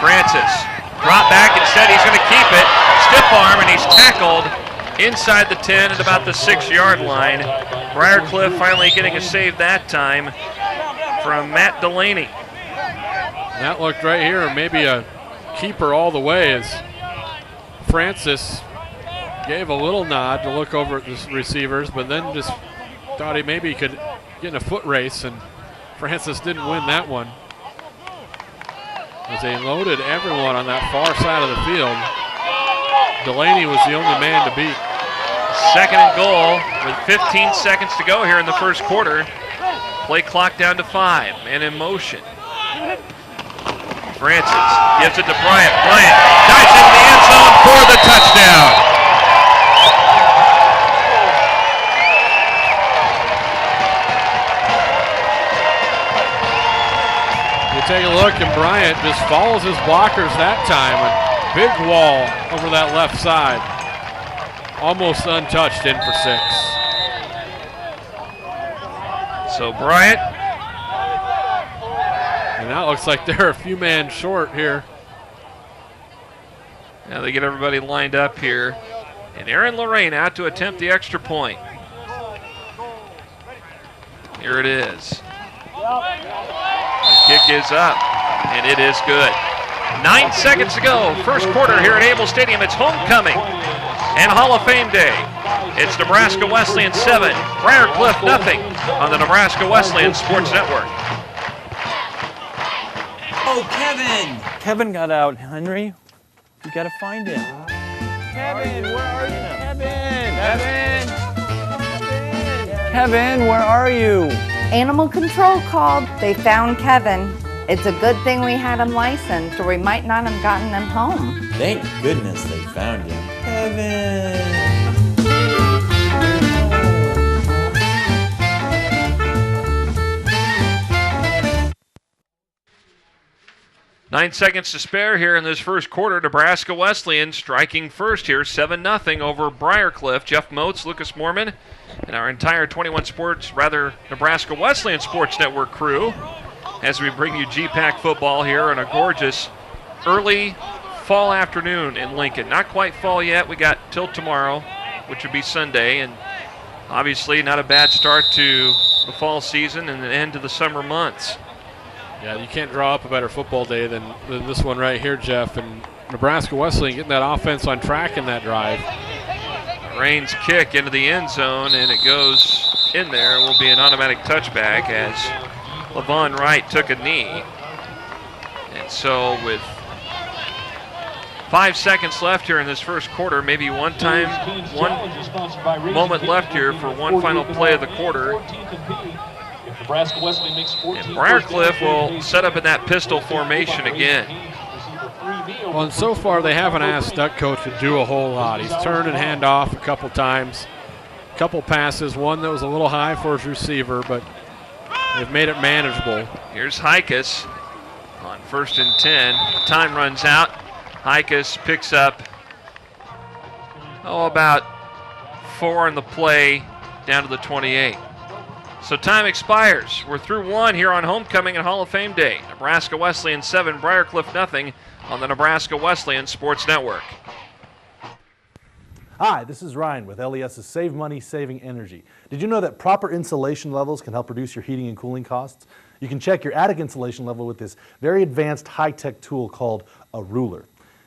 [SPEAKER 12] Francis, drop back instead. He's going to keep it. Stiff arm, and he's tackled inside the 10 at about the 6-yard line. Briar Cliff finally getting a save that time from Matt Delaney.
[SPEAKER 13] That looked right here, maybe a keeper all the way, as Francis gave a little nod to look over at the receivers, but then just thought he maybe could get in a foot race, and Francis didn't win that one. As they loaded everyone on that far side of the field, Delaney was the only man to beat.
[SPEAKER 12] 2nd and goal with 15 seconds to go here in the first quarter. Play clock down to 5, and in motion. Francis gives it to Bryant. Bryant dives into the end zone for the touchdown.
[SPEAKER 13] You take a look, and Bryant just follows his blockers that time. A big wall over that left side. Almost untouched, in for 6.
[SPEAKER 12] So Bryant.
[SPEAKER 13] And that looks like they're a few man short here.
[SPEAKER 12] Now they get everybody lined up here. And Aaron Lorraine out to attempt the extra point. Here it is. The kick is up, and it is good. 9 seconds to go. First quarter here at Able Stadium. It's homecoming and Hall of Fame Day. It's Nebraska Wesleyan 7, Briar Cliff nothing on the Nebraska Wesleyan Sports Network.
[SPEAKER 5] Oh, Kevin! Kevin got out, Henry. You gotta find him. Kevin, where are you? Kevin! Kevin! Kevin, where are you?
[SPEAKER 6] Animal control called. They found Kevin. It's a good thing we had him licensed, or we might not have gotten him home.
[SPEAKER 4] Thank goodness they found him. Kevin!
[SPEAKER 12] 9 seconds to spare here in this first quarter. Nebraska Wesleyan striking first here, 7-0 over Briar Cliff. Jeff Moats, Lucas Moorman, and our entire Nebraska Wesleyan Sports Network crew as we bring you GPAC football here on a gorgeous early fall afternoon in Lincoln. Not quite fall yet. We got till tomorrow, which would be Sunday, and obviously not a bad start to the fall season and the end of the summer months.
[SPEAKER 13] Yeah, you can't draw up a better football day than this one right here, Jeff. And Nebraska Wesleyan getting that offense on track in that drive.
[SPEAKER 12] Rain's kick into the end zone, and it goes in there. It will be an automatic touchback as Levon Wright took a knee. And so with 5 seconds left here in this first quarter, maybe one moment left here for one final play of the quarter.
[SPEAKER 14] Nebraska Wesleyan makes 14.
[SPEAKER 12] And Briar Cliff will set up in that pistol formation again.
[SPEAKER 13] Well, and so far they haven't asked Duck Coach to do a whole lot. He's turned and hand off a couple times, a couple passes, one that was a little high for his receiver, but they've made it manageable.
[SPEAKER 12] Here's Hikas on 1st and 10. Time runs out. Hikas picks up, about 4 on the play down to the 28. So time expires. We're through one here on Homecoming and Hall of Fame Day. Nebraska Wesleyan 7, Briar Cliff nothing on the Nebraska Wesleyan Sports Network.
[SPEAKER 3] Hi, this is Ryan with LES's Save Money, Saving Energy. Did you know that proper insulation levels can help reduce your heating and cooling costs? You can check your attic insulation level with this very advanced high-tech tool called a ruler.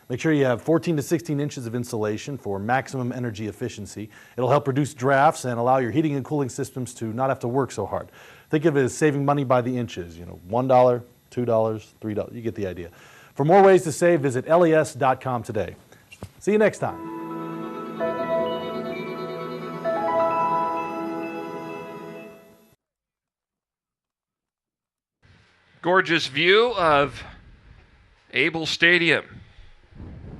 [SPEAKER 3] Make sure you have 14 to 16 inches of insulation for maximum energy efficiency. It'll help reduce drafts and allow your heating and cooling systems to not have to work so hard. Think of it as saving money by the inches, $1, $2, $3, you get the idea. For more ways to save, visit les.com today. See you next time.
[SPEAKER 12] Gorgeous view of Able Stadium.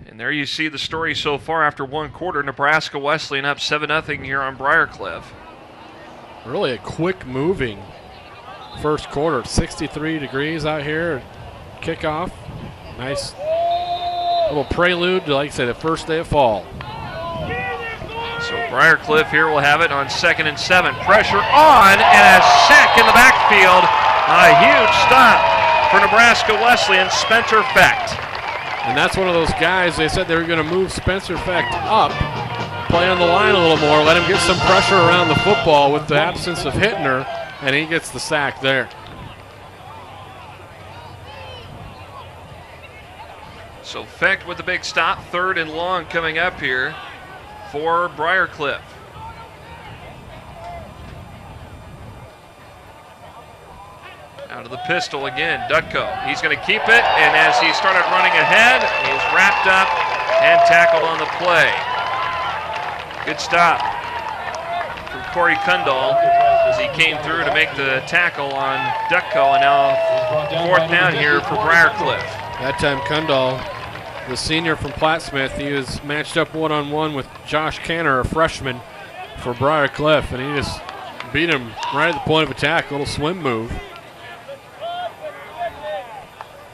[SPEAKER 12] And there you see the story so far after one quarter. Nebraska Wesleyan up 7-0 here on Briar Cliff.
[SPEAKER 13] Really a quick moving first quarter. 63 degrees out here. Kickoff. Nice little prelude to, like I say, the first day of fall.
[SPEAKER 12] So Briar Cliff here will have it on 2nd and 7. Pressure on and a sack in the backfield. A huge stop for Nebraska Wesleyan, Spencer Fecht.
[SPEAKER 13] And that's one of those guys, they said they were going to move Spencer Fecht up, play on the line a little more, let him get some pressure around the football with the absence of Hittner, and he gets the sack there.
[SPEAKER 12] So Fecht with the big stop, 3rd and long coming up here for Briar Cliff. Out of the pistol again, Dutko. He's going to keep it, and as he started running ahead, he's wrapped up and tackled on the play. Good stop from Corey Kundal. as he came through to make the tackle on Ducko, and now 4th down here for Briar Cliff.
[SPEAKER 13] That time Kundal, the senior from Plattsmouth, he was matched up one-on-one with Josh Canner, a freshman for Briar Cliff, and he just beat him right at the point of attack, a little swim move.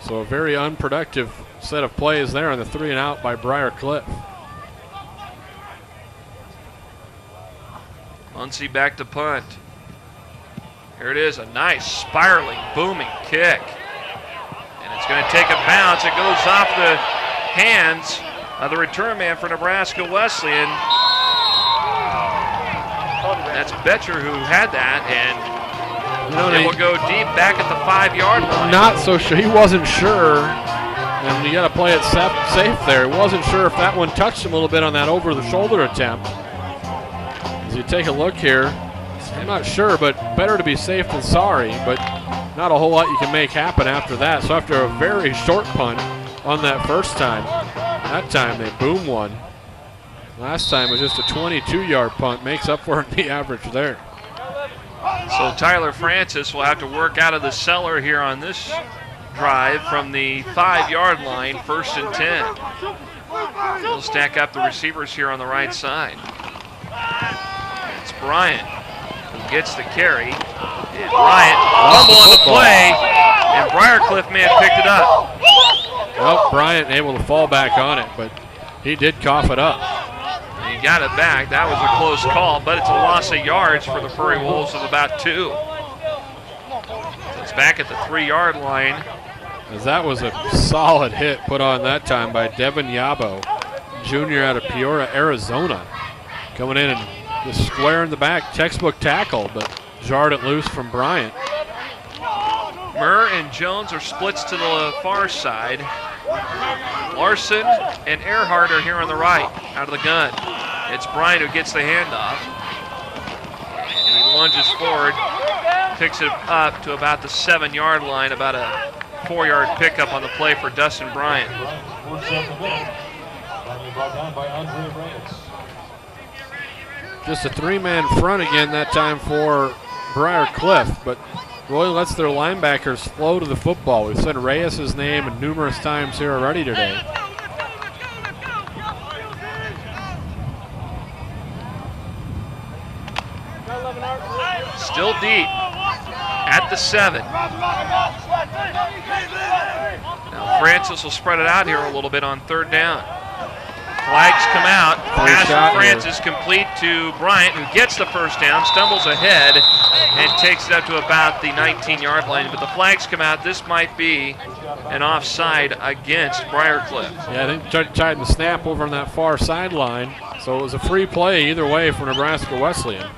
[SPEAKER 13] So a very unproductive set of plays there on the 3-and-out by Briar Cliff.
[SPEAKER 12] Muncie back to punt. Here it is, a nice spiraling, booming kick. And it's going to take a bounce. It goes off the hands of the return man for Nebraska Wesleyan. That's Betcher who had that, and it will go deep back at the 5-yard line.
[SPEAKER 13] Not so sure. He wasn't sure, and you got to play it safe there. He wasn't sure if that one touched him a little bit on that over-the-shoulder attempt. As you take a look here, I'm not sure, but better to be safe than sorry, but not a whole lot you can make happen after that. So after a very short punt on that first time, that time they boom one. Last time was just a 22-yard punt, makes up for the average there.
[SPEAKER 12] So Tyler Francis will have to work out of the cellar here on this drive from the 5-yard line, 1st and 10. We'll stack up the receivers here on the right side. It's Bryant who gets the carry. And Bryant fumble on the play, and Briar Cliff may have picked it up.
[SPEAKER 13] Well, Bryant able to fall back on it, but he did cough it up.
[SPEAKER 12] He got it back. That was a close call, but it's a loss of yards for the Prairie Wolves of about 2. So it's back at the 3-yard line.
[SPEAKER 13] As that was a solid hit put on that time by Devin Yabo, junior out of Peoria, Arizona. Coming in and just square in the back, textbook tackle, but jarred it loose from Bryant.
[SPEAKER 12] Murr and Jones are splits to the far side. Larson and Earhart are here on the right, out of the gun. It's Bryant who gets the handoff. And he lunges forward, picks it up to about the 7-yard line, about a 4-yard pickup on the play for Dustin Bryant.
[SPEAKER 13] Just a 3-man front again that time for Briar Cliff, but really lets their linebackers flow to the football. We've said Reyes' name numerous times here already today.
[SPEAKER 12] Still deep at the 7. Now Francis will spread it out here a little bit on 3rd down. Flags come out. Pass from Francis complete to Bryant, who gets the first down, stumbles ahead, and takes it up to about the 19-yard line. But the flags come out. This might be an offside against Briar Cliff.
[SPEAKER 13] Yeah, I think tried to snap over on that far sideline, so it was a free play either way for Nebraska Wesleyan.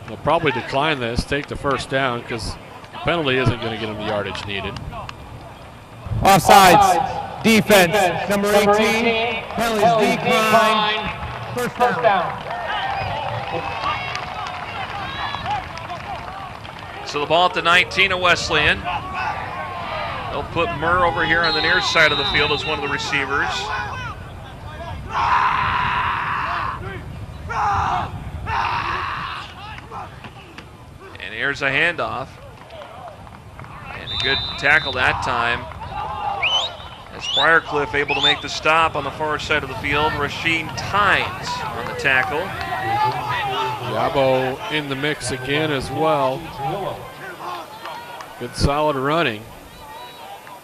[SPEAKER 13] They'll probably decline this, take the first down, because the penalty isn't going to get them the yardage needed.
[SPEAKER 15] Offsides. Defense, number 18, penalties decline, first down.
[SPEAKER 12] So the ball at the 19 of Wesleyan. They'll put Murr over here on the near side of the field as one of the receivers. And here's a handoff. And a good tackle that time. As Briar Cliff able to make the stop on the far side of the field. Rasheen Tynes on the tackle.
[SPEAKER 13] Yabo in the mix again as well. Good solid running.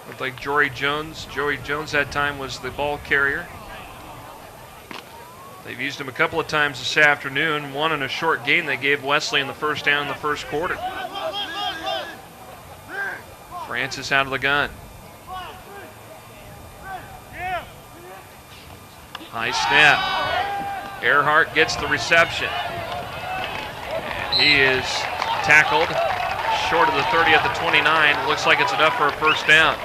[SPEAKER 12] Looked like Joey Jones that time was the ball carrier. They've used him a couple of times this afternoon. One in a short game they gave Wesleyan the first down in the first quarter. Francis out of the gun. High snap. Earhart gets the reception. And he is tackled short of the 30 at the 29. Looks like it's enough for a first down.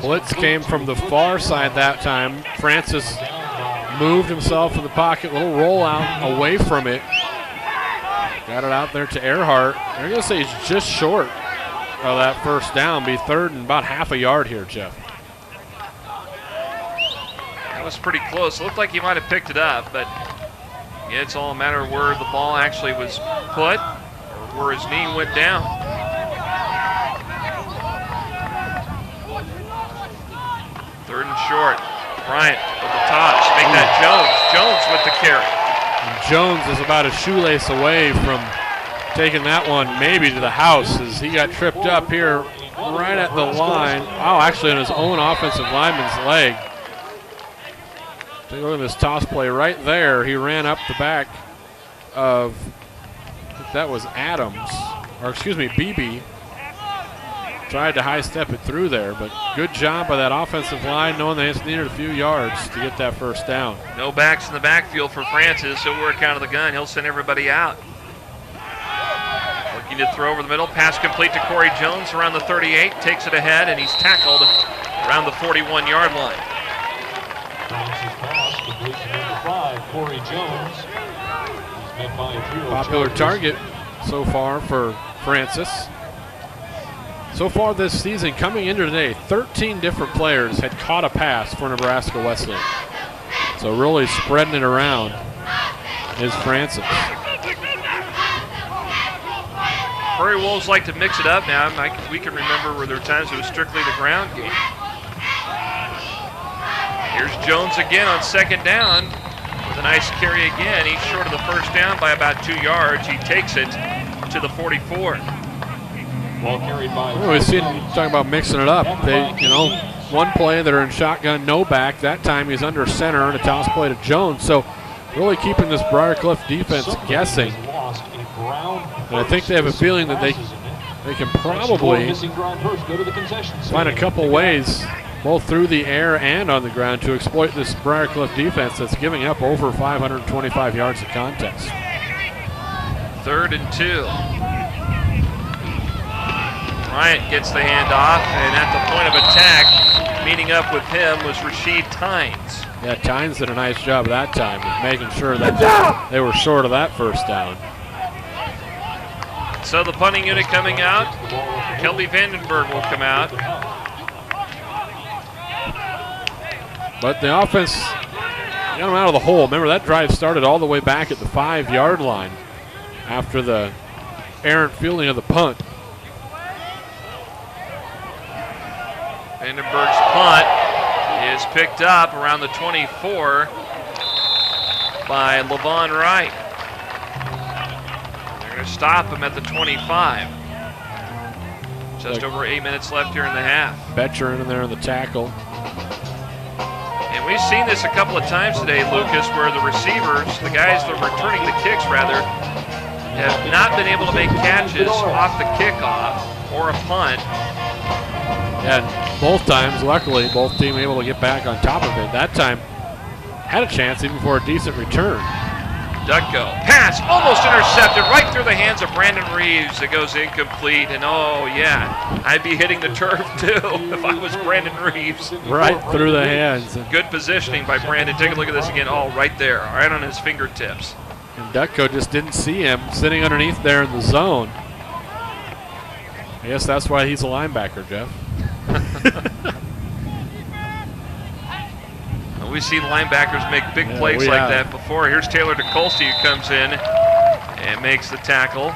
[SPEAKER 13] Blitz came from the far side that time. Francis moved himself in the pocket, little rollout away from it. Got it out there to Earhart. They're going to say he's just short of that first down. Be 3rd and about half a yard here, Jeff.
[SPEAKER 12] That was pretty close. Looked like he might have picked it up, but It's all a matter of where the ball actually was put or where his knee went down. Third and short. Bryant with the toss. Make that Jones. Jones with the carry.
[SPEAKER 13] And Jones is about a shoelace away from taking that one maybe to the house as he got tripped up here right at the line. Oh, actually on his own offensive lineman's leg. Take a look at this toss play right there. He ran up the back of, I think that was Adams, or excuse me, BB. Tried to high step it through there, but good job by that offensive line, knowing they just needed a few yards to get that first down.
[SPEAKER 12] No backs in the backfield for Francis. He'll work out of the gun. He'll send everybody out. Looking to throw over the middle. Pass complete to Corey Jones around the 38. Takes it ahead, and he's tackled around the 41-yard line.
[SPEAKER 14] Francis pass complete to number 5, Corey Jones. He's met by 3
[SPEAKER 13] Popular target so far for Francis. So far this season, coming into today, 13 different players had caught a pass for Nebraska Wesleyan. So really spreading it around is Francis.
[SPEAKER 12] Prairie Wolves like to mix it up now. We can remember where there were times it was strictly the ground game. Here's Jones again on second down with a nice carry again. He's short of the first down by about 2 yards. He takes it to the 44.
[SPEAKER 14] Ball carried by.
[SPEAKER 13] Well, we've seen talking about mixing it up. They, one play they're in shotgun, no back. That time he's under center and a toss play to Jones. So really keeping this Briar Cliff defense guessing. And I think they have a feeling that they can probably find a couple ways, both through the air and on the ground, to exploit this Briar Cliff defense that's giving up over 525 yards of contest.
[SPEAKER 12] 3rd and 2. Bryant gets the handoff, and at the point of attack, meeting up with him was Rashid Tynes.
[SPEAKER 13] Yeah, Tynes did a nice job that time of making sure that they were short of that first down.
[SPEAKER 12] So the punting unit coming out. Kelby Vandenberg will come out.
[SPEAKER 13] But the offense got them out of the hole. Remember, that drive started all the way back at the 5-yard line after the errant fielding of the punt.
[SPEAKER 12] Vandenberg's punt is picked up around the 24 by Levon Wright. They're going to stop him at the 25. Just over 8 minutes left here in the half.
[SPEAKER 13] Betcher in there on the tackle.
[SPEAKER 12] And we've seen this a couple of times today, Lucas, where the receivers, the guys that are returning the kicks rather, have not been able to make catches off the kickoff or a punt.
[SPEAKER 13] And both times, luckily, both teams able to get back on top of it. That time, had a chance even for a decent return.
[SPEAKER 12] Ducko, pass, almost intercepted right through the hands of Brandon Reeves. It goes incomplete, and oh yeah, I'd be hitting the turf too if I was Brandon Reeves.
[SPEAKER 13] Right through the hands.
[SPEAKER 12] Good positioning by Brandon. Take a look at this again. Oh, right there, right on his fingertips.
[SPEAKER 13] And Ducko just didn't see him sitting underneath there in the zone. I guess that's why he's a linebacker, Jeff.
[SPEAKER 12] We've seen linebackers make big plays like that before. Here's Taylor DeColsey who comes in and makes the tackle.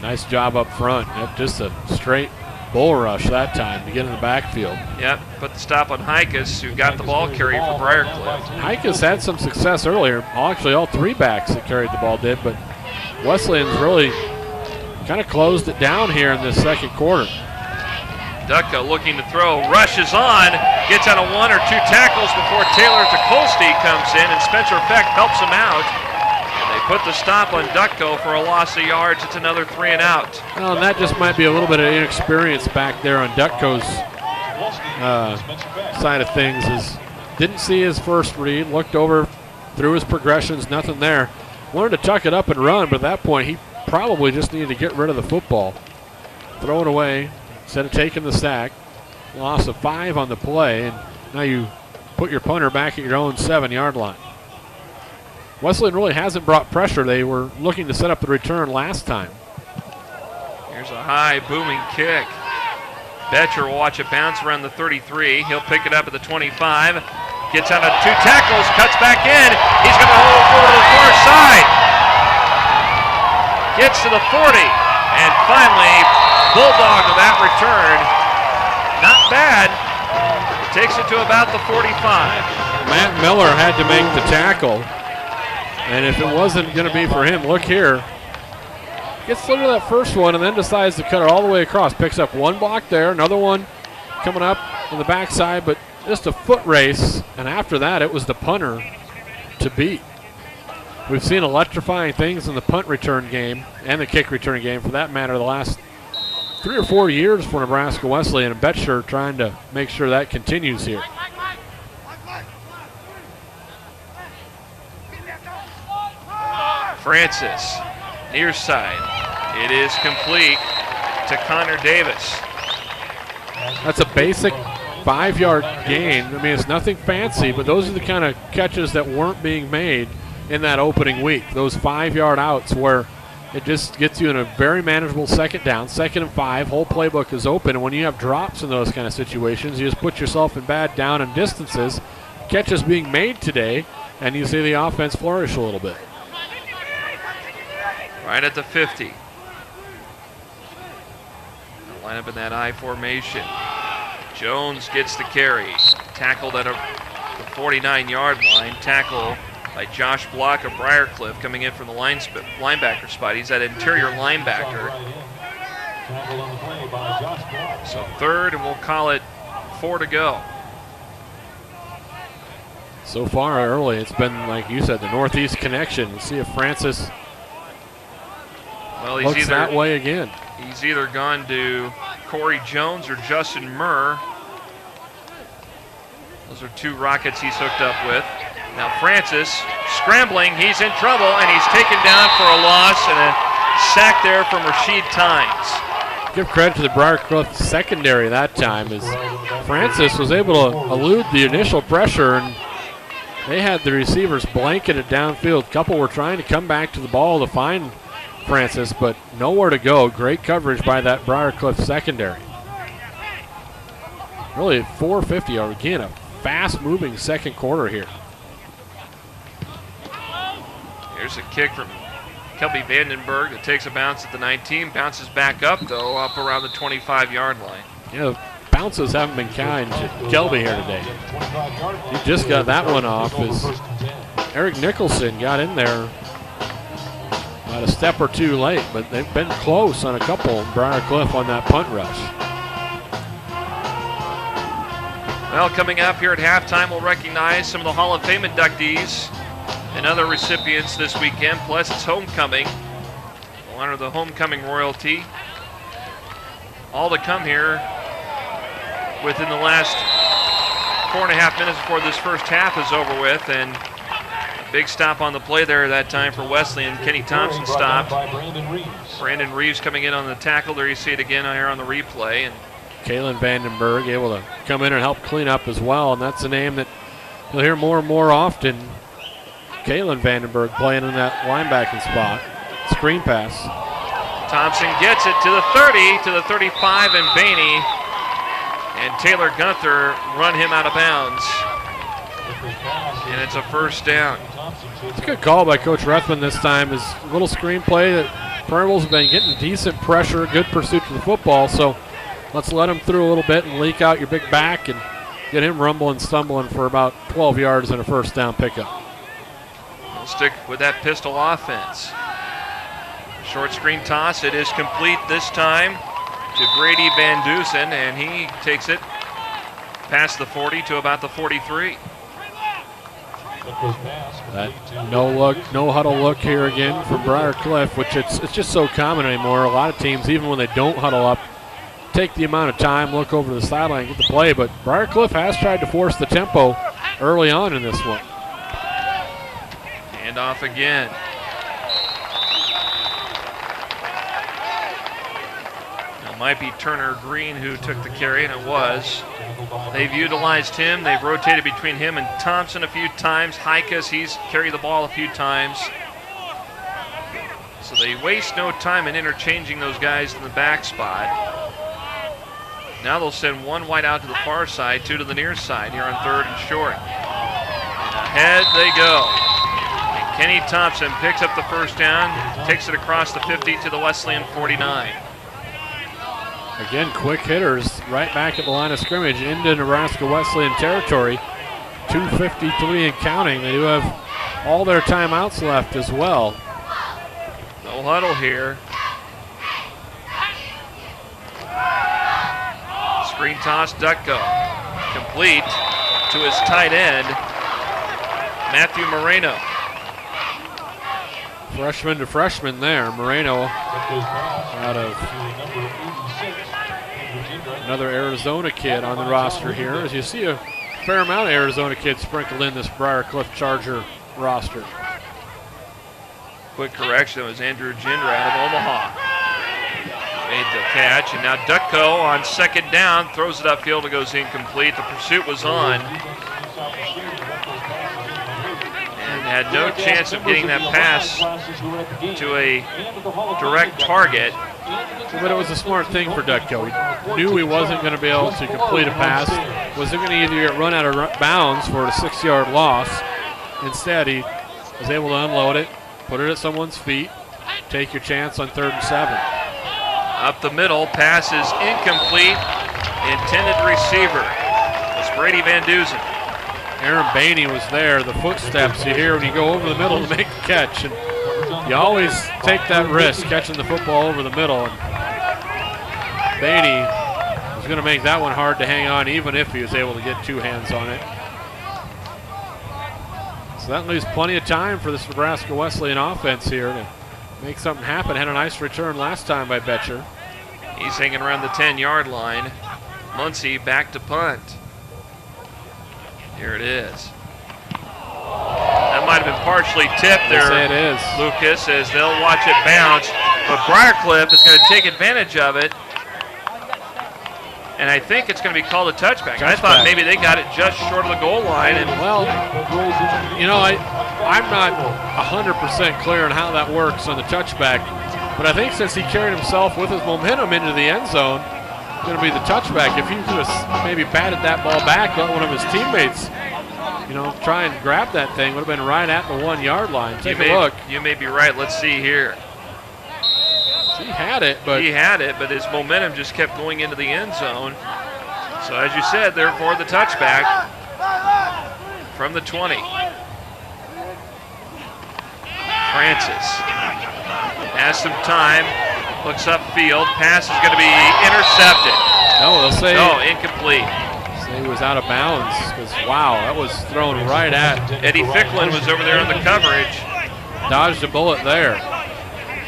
[SPEAKER 13] Nice job up front. Yep, just a straight bull rush that time to get in the backfield.
[SPEAKER 12] Yep, put the stop on Hikas, who got the ball carried for Briar Cliff.
[SPEAKER 13] Hikas had some success earlier. Actually, all 3 backs that carried the ball did, but Wesleyan's really kind of closed it down here in this second quarter.
[SPEAKER 12] Ducko looking to throw, rushes on, gets out of 1 or 2 tackles before Taylor DeColsey comes in, and Spencer Peck helps him out. And they put the stop on Ducko for a loss of yards. It's another 3 and out.
[SPEAKER 13] Well, and that just might be a little bit of inexperience back there on Ducko's side of things. Didn't see his first read, looked over through his progressions, nothing there. Wanted to tuck it up and run, but at that point he probably just needed to get rid of the football. Throw it away instead of taking the sack. Loss of 5 on the play, and now you put your punter back at your own 7-yard line. Wesleyan really hasn't brought pressure. They were looking to set up the return last time.
[SPEAKER 12] Here's a high booming kick. Betcher will watch it bounce around the 33. He'll pick it up at the 25. gets out of 2 tackles, cuts back in. He's going to hold it forward to the far side. Gets to the 40, and finally, bulldog to that return. Not bad. Takes it to about the 45.
[SPEAKER 13] Matt Miller had to make the tackle, and if it wasn't going to be for him, look here. Gets through to that first one and then decides to cut it all the way across. Picks up 1 block there, another one coming up on the backside, but just a foot race, and after that it was the punter to beat. We've seen electrifying things in the punt return game and the kick return game, for that matter, the last 3 or 4 years for Nebraska Wesleyan, and Betcher trying to make sure that continues here.
[SPEAKER 12] Francis, near side. It is complete to Connor Davis.
[SPEAKER 13] That's a basic 5-yard gain. I mean, it's nothing fancy, but those are the kind of catches that weren't being made in that opening week. Those 5-yard outs where it just gets you in a very manageable second down, 2nd and 5. Whole playbook is open, and when you have drops in those kind of situations, you just put yourself in bad down and distances. Catches being made today, and you see the offense flourish a little bit.
[SPEAKER 12] Right at the 50. Line up in that I formation. Jones gets the carry. Tackled at the 49-yard line. Tackle by Josh Block of Briar Cliff, coming in from the linebacker spot. He's that interior linebacker. So 3rd, and we'll call it 4 to go.
[SPEAKER 13] So far early, it's been, like you said, the Northeast connection. We'll see if Francis looks that way again.
[SPEAKER 12] He's either gone to Corey Jones or Justin Murr. Those are 2 Rockets he's hooked up with. Now Francis scrambling, he's in trouble, and he's taken down for a loss, and a sack there from Rashid Tynes.
[SPEAKER 13] Give credit to the Briar Cliff secondary that time, as Francis was able to elude the initial pressure, and they had the receivers blanketed downfield. A couple were trying to come back to the ball to find Francis, but nowhere to go. Great coverage by that Briar Cliff secondary. Really 4:50, again, a fast-moving second quarter here.
[SPEAKER 12] Here's a kick from Kelby Vandenberg that takes a bounce at the 19, bounces back up, though, up around the 25-yard line.
[SPEAKER 13] Yeah, bounces haven't been kind to Kelby here today. He just got that one off as Eric Nicholson got in there about a step or 2 late, but they've been close on a couple, Briar Cliff, on that punt rush.
[SPEAKER 12] Well, coming up here at halftime, we'll recognize some of the Hall of Fame inductees and other recipients this weekend, plus it's homecoming. We'll honor the homecoming royalty. All to come here within the last 4.5 minutes before this first half is over with, and a big stop on the play there that time for Wesleyan. Kenny Thompson stopped. Brandon Reeves coming in on the tackle. There you see it again here on the replay. And
[SPEAKER 13] Kalen Vandenberg able to come in and help clean up as well, and that's a name that you'll hear more and more often. Kalen Vandenberg playing in that linebacking spot. Screen pass.
[SPEAKER 12] Thompson gets it to the 30, to the 35, and Bainey and Taylor Gunther run him out of bounds. And it's a first down.
[SPEAKER 13] It's a good call by Coach Rethman this time. His little screen play that Pearls have been getting decent pressure, good pursuit to the football, so let's let him through a little bit and leak out your big back and get him rumbling, stumbling for about 12 yards and a first down pickup.
[SPEAKER 12] We'll stick with that pistol offense. Short screen toss. It is complete this time to Brady Van Dusen, and he takes it past the 40 to about the 43.
[SPEAKER 13] That no look, no huddle look here again from Briar Cliff, which it's just so common anymore. A lot of teams, even when they don't huddle up, take the amount of time, look over the sideline, get the play, but Briar Cliff has tried to force the tempo early on in this one.
[SPEAKER 12] Hand off again. It might be Turner Green who took the carry, and it was. They've utilized him. They've rotated between him and Thompson a few times. Hikas, he's carried the ball a few times. So they waste no time in interchanging those guys in the back spot. Now they'll send one wide out to the far side, 2 to the near side here on 3rd and short. Ahead they go. And Kenny Thompson picks up the first down, takes it across the 50 to the Wesleyan 49.
[SPEAKER 13] Again, quick hitters right back at the line of scrimmage into Nebraska Wesleyan territory. 2:53 and counting. They do have all their timeouts left as well.
[SPEAKER 12] No huddle here. Screen toss, Ducko. Complete to his tight end, Matthew Moreno.
[SPEAKER 13] Freshman to freshman there. Moreno out of another Arizona kid on the roster here. As you see a fair amount of Arizona kids sprinkled in this Briar Cliff Charger roster.
[SPEAKER 12] Quick correction, it was Andrew Gindra out of Omaha. Made the catch, and now Ducko on second down throws it upfield. It goes incomplete. The pursuit was on, and had no chance of getting that pass to a direct target.
[SPEAKER 13] But it was a smart thing for Ducko. He knew he wasn't going to be able to complete a pass. Wasn't going to either get run out of bounds for a 6-yard loss. Instead, he was able to unload it, put it at someone's feet, take your chance on 3rd and 7.
[SPEAKER 12] Up the middle, pass is incomplete. Intended receiver was Brady Van Duzen.
[SPEAKER 13] Aaron Bainey was there. The footsteps you hear when you go over the middle to make the catch. And you always take that risk catching the football over the middle. And Bainey was going to make that one hard to hang on, even if he was able to get 2 hands on it. So that leaves plenty of time for this Nebraska Wesleyan offense here to make something happen. Had a nice return last time by Betcher.
[SPEAKER 12] He's hanging around the 10-yard line. Muncie back to punt. Here it is. That might have been partially tipped there,
[SPEAKER 13] Yes, it is.
[SPEAKER 12] Lucas, as they'll watch it bounce. But Briar Cliff is going to take advantage of it. And I think it's going to be called a touchback. I thought maybe they got it just short of the goal line. And
[SPEAKER 13] well, you know, I'm not 100% clear on how that works on the touchback. But I think since he carried himself with his momentum into the end zone, it's going to be the touchback. If he could have maybe batted that ball back, let one of his teammates, you know, try and grab that thing, would have been right at the 1-yard line. Take a look.
[SPEAKER 12] You may be right. Let's see here.
[SPEAKER 13] He had it, but
[SPEAKER 12] his momentum just kept going into the end zone. So as you said, therefore the touchback from the 20. Francis has some time, looks upfield. Pass is going to be intercepted.
[SPEAKER 13] No, they'll say
[SPEAKER 12] no, incomplete.
[SPEAKER 13] Say he was out of bounds because wow, that was thrown right at.
[SPEAKER 12] Eddie Ficklin was over there on the coverage.
[SPEAKER 13] Dodged a bullet there.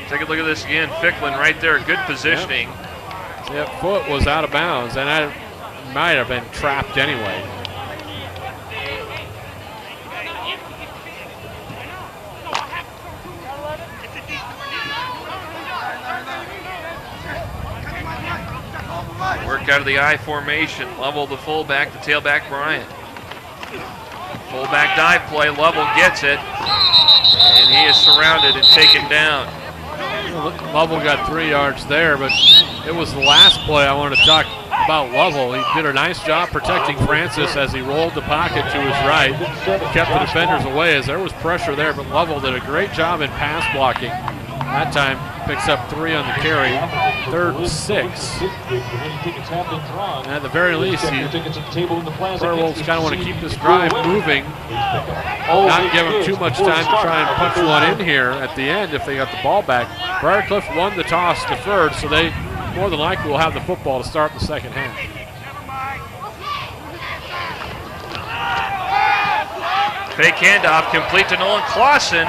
[SPEAKER 12] Take a look at this again. Ficklin right there, good positioning.
[SPEAKER 13] Yep. That foot was out of bounds, and that might have been trapped anyway.
[SPEAKER 12] Work out of the I formation. Lovell the fullback, the tailback Bryant. Fullback dive play. Lovell gets it, and he is surrounded and taken down.
[SPEAKER 13] Lovell got 3 yards there, but it was the last play I wanted to talk about Lovell. He did a nice job protecting Francis as he rolled the pocket to his right, kept the defenders away as there was pressure there, but Lovell did a great job in pass blocking. That time picks up 3 on the carry, 3rd and 6. And at the very least, Wolves kind of want to keep this drive moving, not give them too much time to try and punch one in here at the end if they got the ball back. Briar Cliff won the toss deferred, so they more than likely will have the football to start the second half.
[SPEAKER 12] Fake handoff complete to Nolan Clausen.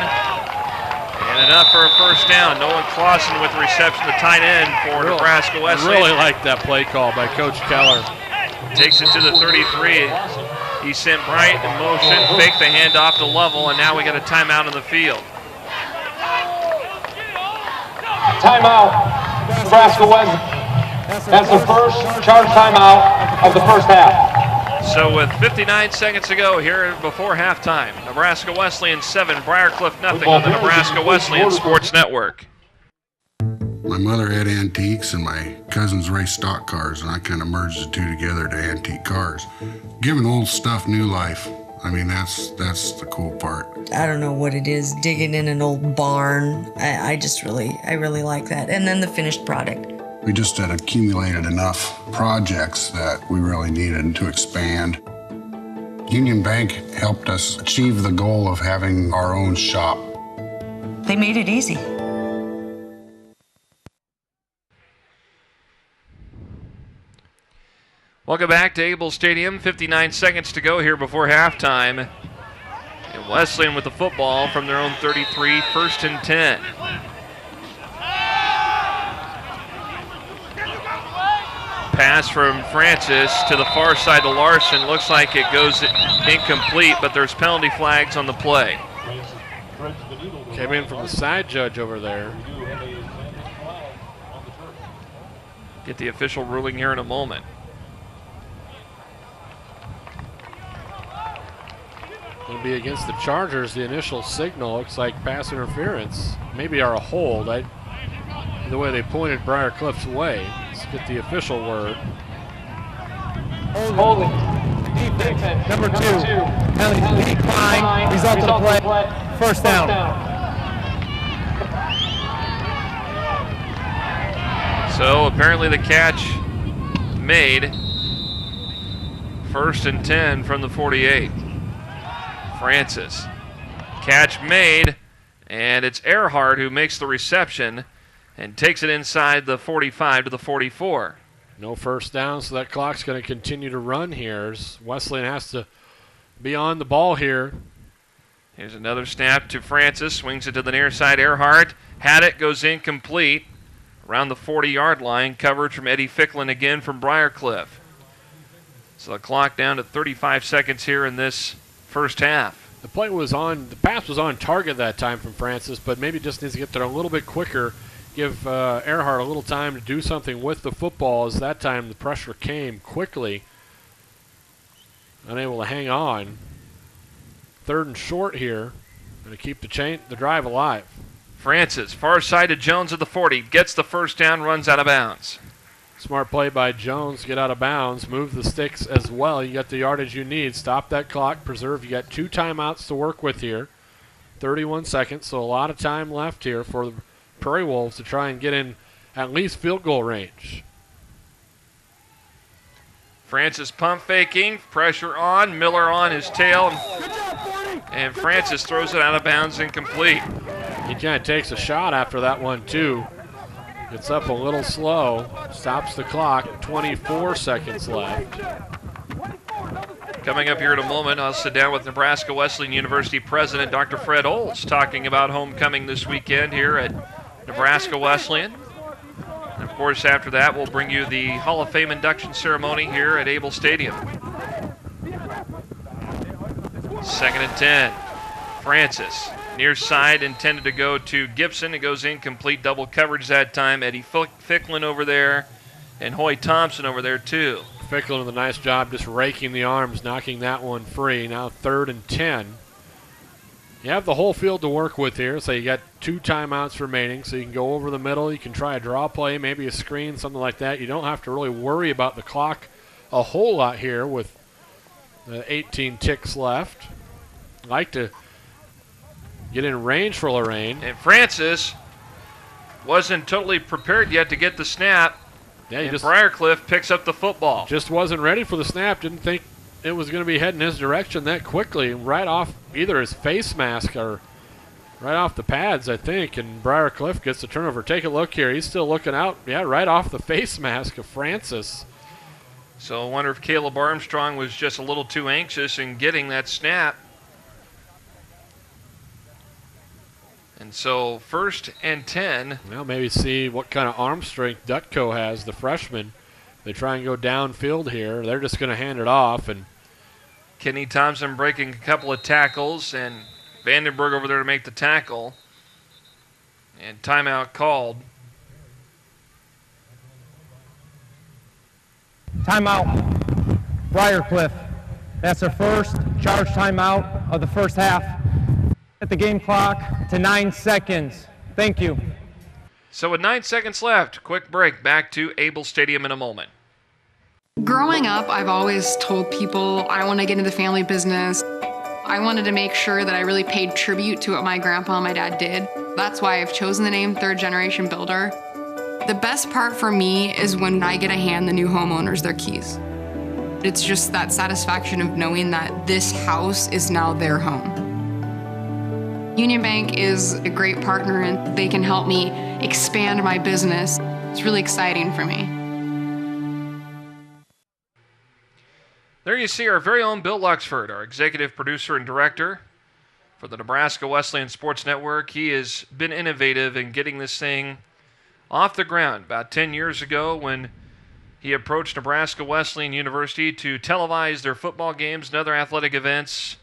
[SPEAKER 12] And enough for a first down. Nolan Clausen with the reception, the tight end for Nebraska Wesleyan.
[SPEAKER 13] I really like that play call by Coach Keller.
[SPEAKER 12] Takes it to the 33. He sent Bryant in motion, faked the handoff to Lovell, and now we got a timeout on the field.
[SPEAKER 14] Timeout, Nebraska Wesleyan. That's the first charge timeout of the first half.
[SPEAKER 12] So with 59 seconds to go here before halftime, Nebraska Wesleyan 7, Briar Cliff nothing on the Nebraska Wesleyan Sports Network.
[SPEAKER 16] My mother had antiques and my cousins raced stock cars, and I kind of merged the two together to antique cars. Giving old stuff new life. I mean, that's the cool part.
[SPEAKER 17] I don't know what it is, digging in an old barn. I really like that. And then the finished product.
[SPEAKER 16] We just had accumulated enough projects that we really needed to expand. Union Bank helped us achieve the goal of having our own shop.
[SPEAKER 17] They made it easy.
[SPEAKER 12] Welcome back to Able Stadium. 59 seconds to go here before halftime. And Wesleyan with the football from their own 33, 1st and 10. Pass from Francis to the far side to Larson. Looks like it goes incomplete, but there's penalty flags on the play.
[SPEAKER 13] Came in from the side judge over there.
[SPEAKER 12] Get the official ruling here in a moment.
[SPEAKER 13] It'll be against the Chargers. The initial signal looks like pass interference. Maybe a hold. The way they pointed Briar Cliff's way. Let's get the official word.
[SPEAKER 15] Holding. Defense. Number 2. Penalty decline. Result of the play. First down.
[SPEAKER 12] So apparently the catch made. 1st and 10 from the 48. Francis. Catch made, and it's Earhart who makes the reception and takes it inside the 45 to the 44.
[SPEAKER 13] No first down, so that clock's going to continue to run here. Wesleyan has to be on the ball here.
[SPEAKER 12] Here's another snap to Francis. Swings it to the near side. Earhart had it, goes incomplete. Around the 40-yard line. Coverage from Eddie Ficklin again from Briar Cliff. So the clock down to 35 seconds here in this first half.
[SPEAKER 13] The pass was on target that time from Francis, but maybe just needs to get there a little bit quicker. Give Earhart a little time to do something with the football, as that time the pressure came quickly. Unable to hang on. 3rd and short here. Going to keep the drive alive.
[SPEAKER 12] Francis, far side to Jones at the 40. Gets the first down, runs out of bounds.
[SPEAKER 13] Smart play by Jones. Get out of bounds. Move the sticks as well. You got the yardage you need. Stop that clock. Preserve. You got 2 timeouts to work with here. 31 seconds, so a lot of time left here for the Prairie Wolves to try and get in at least field goal range.
[SPEAKER 12] Francis pump faking. Pressure on. Miller on his tail. And Francis throws it out of bounds, incomplete.
[SPEAKER 13] He kind of takes a shot after that one, too. Gets up a little slow. Stops the clock. 24 seconds left.
[SPEAKER 12] Coming up here in a moment, I'll sit down with Nebraska Wesleyan University President Dr. Fred Olds talking about homecoming this weekend here at Nebraska Wesleyan. And of course, after that, we'll bring you the Hall of Fame induction ceremony here at Able Stadium. 2nd and 10. Francis. Near side intended to go to Gibson. It goes incomplete. Double coverage that time. Eddie Ficklin over there and Hoy Thompson over there too.
[SPEAKER 13] Ficklin with a nice job just raking the arms, knocking that one free. Now 3rd and 10. You have the whole field to work with here, so you got 2 timeouts remaining, so you can go over the middle. You can try a draw play, maybe a screen, something like that. You don't have to really worry about the clock a whole lot here with 18 ticks left. Like to get in range for Lorraine.
[SPEAKER 12] And Francis wasn't totally prepared yet to get the snap.
[SPEAKER 13] Yeah,
[SPEAKER 12] and Briar Cliff picks up the football.
[SPEAKER 13] Just wasn't ready for the snap. Didn't think it was going to be heading his direction that quickly. Right off either his face mask or right off the pads, I think. And Briar Cliff gets the turnover. Take a look here. He's still looking out. Yeah, right off the face mask of Francis.
[SPEAKER 12] So I wonder if Caleb Armstrong was just a little too anxious in getting that snap. And so 1st and 10.
[SPEAKER 13] Well, maybe see what kind of arm strength Dutko has, the freshman. They try and go downfield here. They're just going to hand it off. And
[SPEAKER 12] Kenny Thompson breaking a couple of tackles, and Vandenberg over there to make the tackle. And timeout called.
[SPEAKER 15] Timeout. Briar Cliff. That's their first charge timeout of the first half. At the game clock to 9 seconds. Thank you.
[SPEAKER 12] So with 9 seconds left, quick break. Back to Able Stadium in a moment.
[SPEAKER 18] Growing up, I've always told people I want to get into the family business. I wanted to make sure that I really paid tribute to what my grandpa and my dad did. That's why I've chosen the name Third Generation Builder. The best part for me is when I get to hand the new homeowners their keys. It's just that satisfaction of knowing that this house is now their home. Union Bank is a great partner and they can help me expand my business. It's really exciting for me.
[SPEAKER 12] There you see our very own Bill Luxford, our executive producer and director for the Nebraska Wesleyan Sports Network. He has been innovative in getting this thing off the ground. About 10 years ago when he approached Nebraska Wesleyan University to televise their football games and other athletic events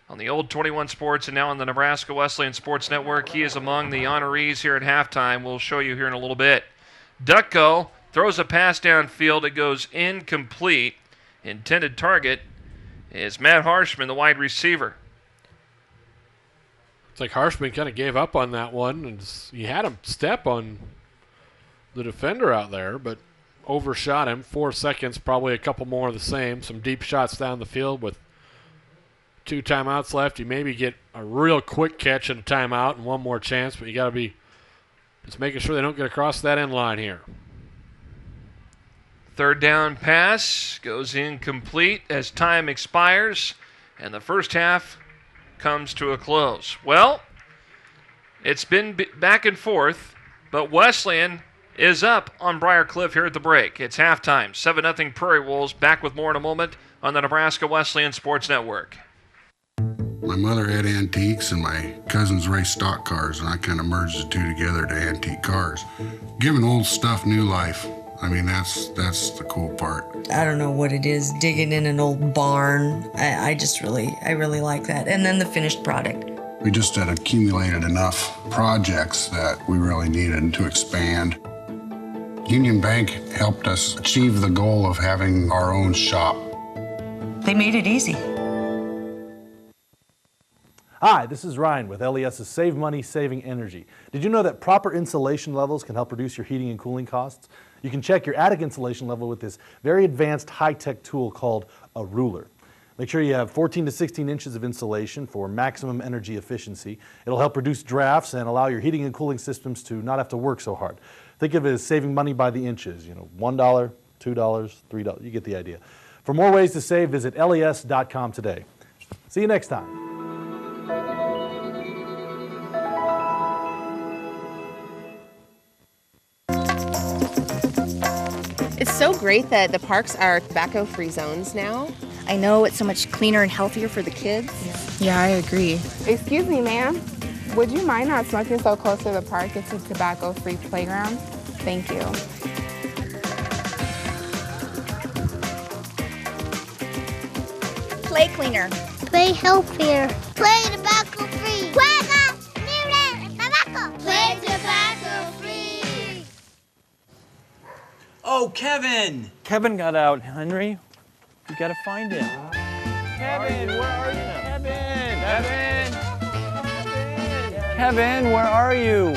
[SPEAKER 12] on the old 21 Sports and now on the Nebraska Wesleyan Sports Network. He is among the honorees here at halftime. We'll show you here in a little bit. Ducko throws a pass downfield. It goes incomplete. Intended target is Matt Harshman, the wide receiver.
[SPEAKER 13] It's like Harshman kind of gave up on that one, and he had him step on the defender out there, but overshot him. 4 seconds, probably a couple more of the same. Some deep shots down the field with 2 timeouts left. You maybe get a real quick catch and a timeout and one more chance, but you got to be just making sure they don't get across that end line here.
[SPEAKER 12] Third down pass goes incomplete as time expires, and the first half comes to a close. Well, it's been back and forth, but Wesleyan is up on Briar Cliff here at the break. It's halftime, 7-0 Prairie Wolves. Back with more in a moment on the Nebraska Wesleyan Sports Network.
[SPEAKER 16] My mother had antiques and my cousins raced stock cars, and I kind of merged the two together to antique cars. Giving old stuff new life. I mean, that's the cool part.
[SPEAKER 17] I don't know what it is, digging in an old barn. I really like that. And then the finished product.
[SPEAKER 16] We just had accumulated enough projects that we really needed to expand. Union Bank helped us achieve the goal of having our own shop.
[SPEAKER 17] They made it easy.
[SPEAKER 3] Hi, this is Ryan with LES's Save Money, Saving Energy. Did you know that proper insulation levels can help reduce your heating and cooling costs? You can check your attic insulation level with this very advanced high-tech tool called a ruler. Make sure you have 14 to 16 inches of insulation for maximum energy efficiency. It'll help reduce drafts and allow your heating and cooling systems to not have to work so hard. Think of it as saving money by the inches, $1, $2, $3, you get the idea. For more ways to save, visit les.com today. See you next time.
[SPEAKER 7] It's so great that the parks are tobacco-free zones now.
[SPEAKER 8] I know it's so much cleaner and healthier for the kids.
[SPEAKER 10] Yeah, I agree. Excuse me, ma'am. Would you mind not smoking so close to the park? It's a tobacco-free playground. Thank you.
[SPEAKER 8] Play cleaner.
[SPEAKER 11] Play healthier. Play tobacco-free. Juega libre tabaco. Play tobacco-free.
[SPEAKER 5] Oh, Kevin! Kevin got out, Henry. You gotta find him. Kevin, where are you? Kevin! Kevin, where are you?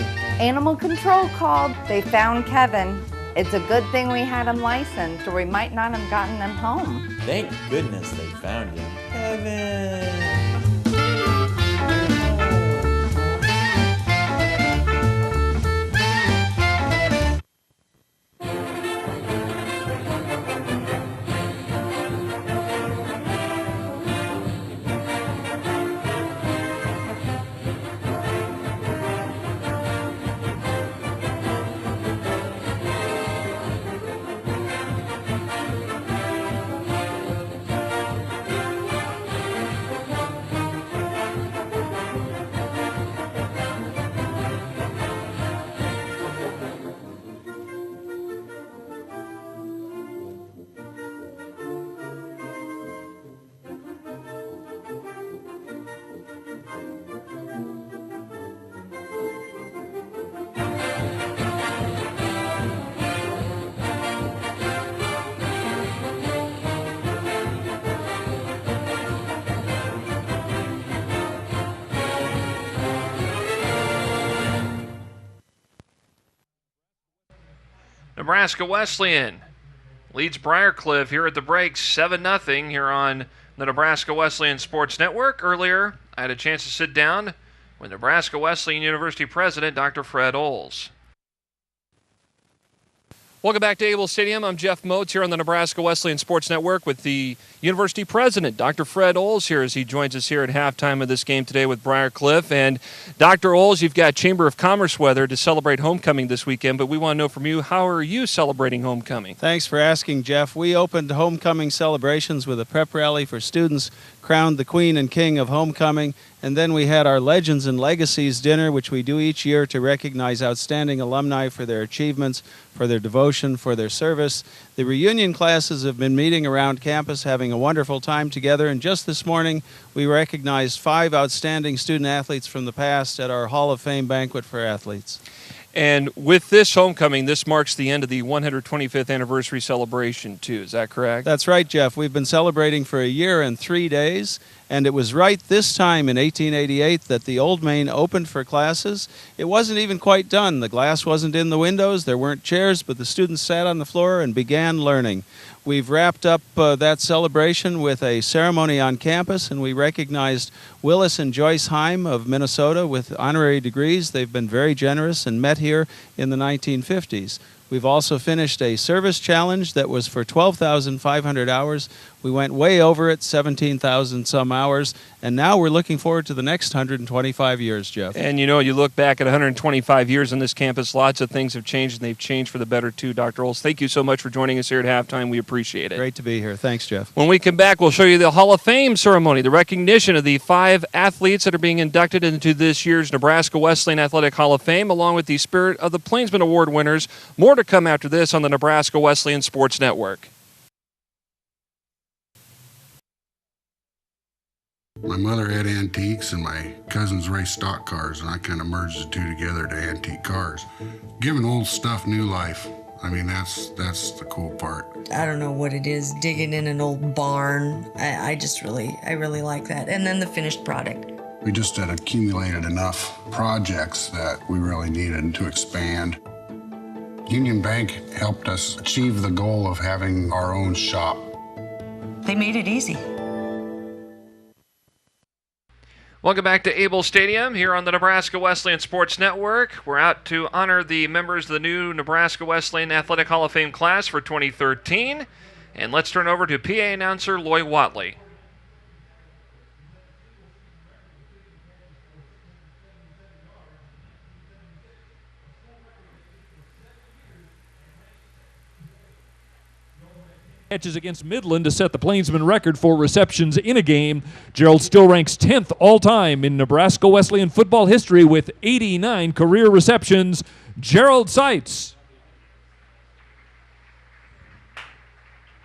[SPEAKER 6] Animal control called. They found Kevin. It's a good thing we had him licensed, or we might not have gotten him home.
[SPEAKER 4] Thank goodness they found him. Kevin!
[SPEAKER 12] Nebraska Wesleyan leads Briar Cliff here at the break 7-0 here on the Nebraska Wesleyan Sports Network. Earlier, I had a chance to sit down with Nebraska Wesleyan University President Dr. Fred Oles. Welcome back to Able Stadium. I'm Jeff Moats here on the Nebraska Wesleyan Sports Network with the University President, Dr. Fred Oles, here as he joins us here at halftime of this game today with Briar Cliff. And Dr. Oles, you've got Chamber of Commerce weather to celebrate homecoming this weekend, but we want to know from you, how are you celebrating homecoming?
[SPEAKER 19] Thanks for asking, Jeff. We opened homecoming celebrations with a prep rally for students, crowned the Queen and King of Homecoming, and then we had our Legends and Legacies dinner, which we do each year to recognize outstanding alumni for their achievements, for their devotion, for their service. The reunion classes have been meeting around campus, having a wonderful time together, and just this morning we recognized 5 outstanding student athletes from the past at our Hall of Fame banquet for athletes.
[SPEAKER 12] And with this homecoming, this marks the end of the 125th anniversary celebration, too. Is that correct?
[SPEAKER 19] That's right, Jeff. We've been celebrating for a year and 3 days, and it was right this time in 1888 that the Old Main opened for classes. It wasn't even quite done. The glass wasn't in the windows, there weren't chairs, but the students sat on the floor and began learning. We've wrapped up that celebration with a ceremony on campus, and we recognized Willis and Joyce Heim of Minnesota with honorary degrees. They've been very generous and met here in the 1950s. We've also finished a service challenge that was for 12,500 hours. We went way over it, 17,000 some hours, and now we're looking forward to the next 125 years, Jeff.
[SPEAKER 12] And you know, you look back at 125 years on this campus, lots of things have changed, and they've changed for the better too, Dr. Oles. Thank you so much for joining us here at halftime. We appreciate it.
[SPEAKER 19] Great to be here. Thanks, Jeff.
[SPEAKER 12] When we come back, we'll show you the Hall of Fame ceremony, the recognition of the 5 athletes that are being inducted into this year's Nebraska Wesleyan Athletic Hall of Fame, along with the Spirit of the Plainsman Award winners. More to come after this on the Nebraska Wesleyan Sports Network.
[SPEAKER 16] My mother had antiques and my cousins raced stock cars, and I kind of merged the two together to antique cars. Giving old stuff new life. I mean, that's the cool part.
[SPEAKER 17] I don't know what it is, digging in an old barn. I really like that. And then the finished product.
[SPEAKER 16] We just had accumulated enough projects that we really needed to expand. Union Bank helped us achieve the goal of having our own shop.
[SPEAKER 17] They made it easy.
[SPEAKER 12] Welcome back to Able Stadium here on the Nebraska Wesleyan Sports Network. We're out to honor the members of the new Nebraska Wesleyan Athletic Hall of Fame class for 2013. And let's turn over to PA announcer Loy Watley.
[SPEAKER 20] Catches against Midland to set the Plainsman record for receptions in a game. Gerald still ranks 10th all-time in Nebraska Wesleyan football history with 89 career receptions. Gerald Seitz.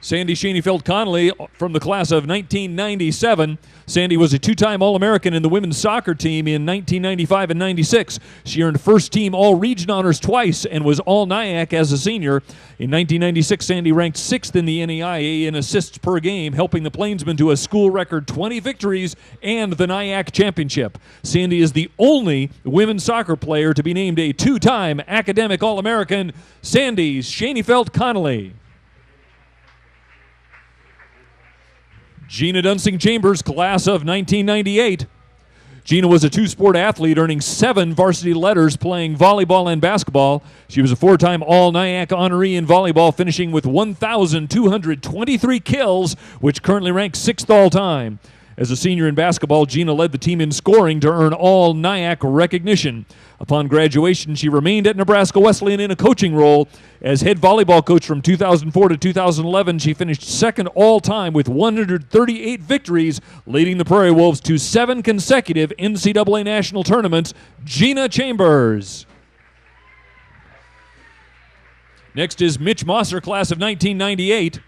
[SPEAKER 20] Sandy Schoenfeld-Connolly from the class of 1997. Sandy was a 2-time All-American in the women's soccer team in 1995 and 96. She earned first-team All-Region honors twice and was All-NIAC as a senior. In 1996, Sandy ranked 6th in the NAIA in assists per game, helping the Plainsmen to a school record 20 victories and the NIAC championship. Sandy is the only women's soccer player to be named a 2-time academic All-American. Sandy Schoenfeld-Connolly. Gina Dunsing-Chambers, class of 1998. Gina was a 2-sport athlete, earning 7 varsity letters playing volleyball and basketball. She was a 4-time All-NIAC honoree in volleyball, finishing with 1,223 kills, which currently ranks 6th all-time. As a senior in basketball, Gina led the team in scoring to earn All-NIAC recognition. Upon graduation, she remained at Nebraska Wesleyan in a coaching role. As head volleyball coach from 2004 to 2011, she finished 2nd all-time with 138 victories, leading the Prairie Wolves to 7 consecutive NCAA national tournaments. Gina Chambers. Next is Mitch Mosser, class of 1998.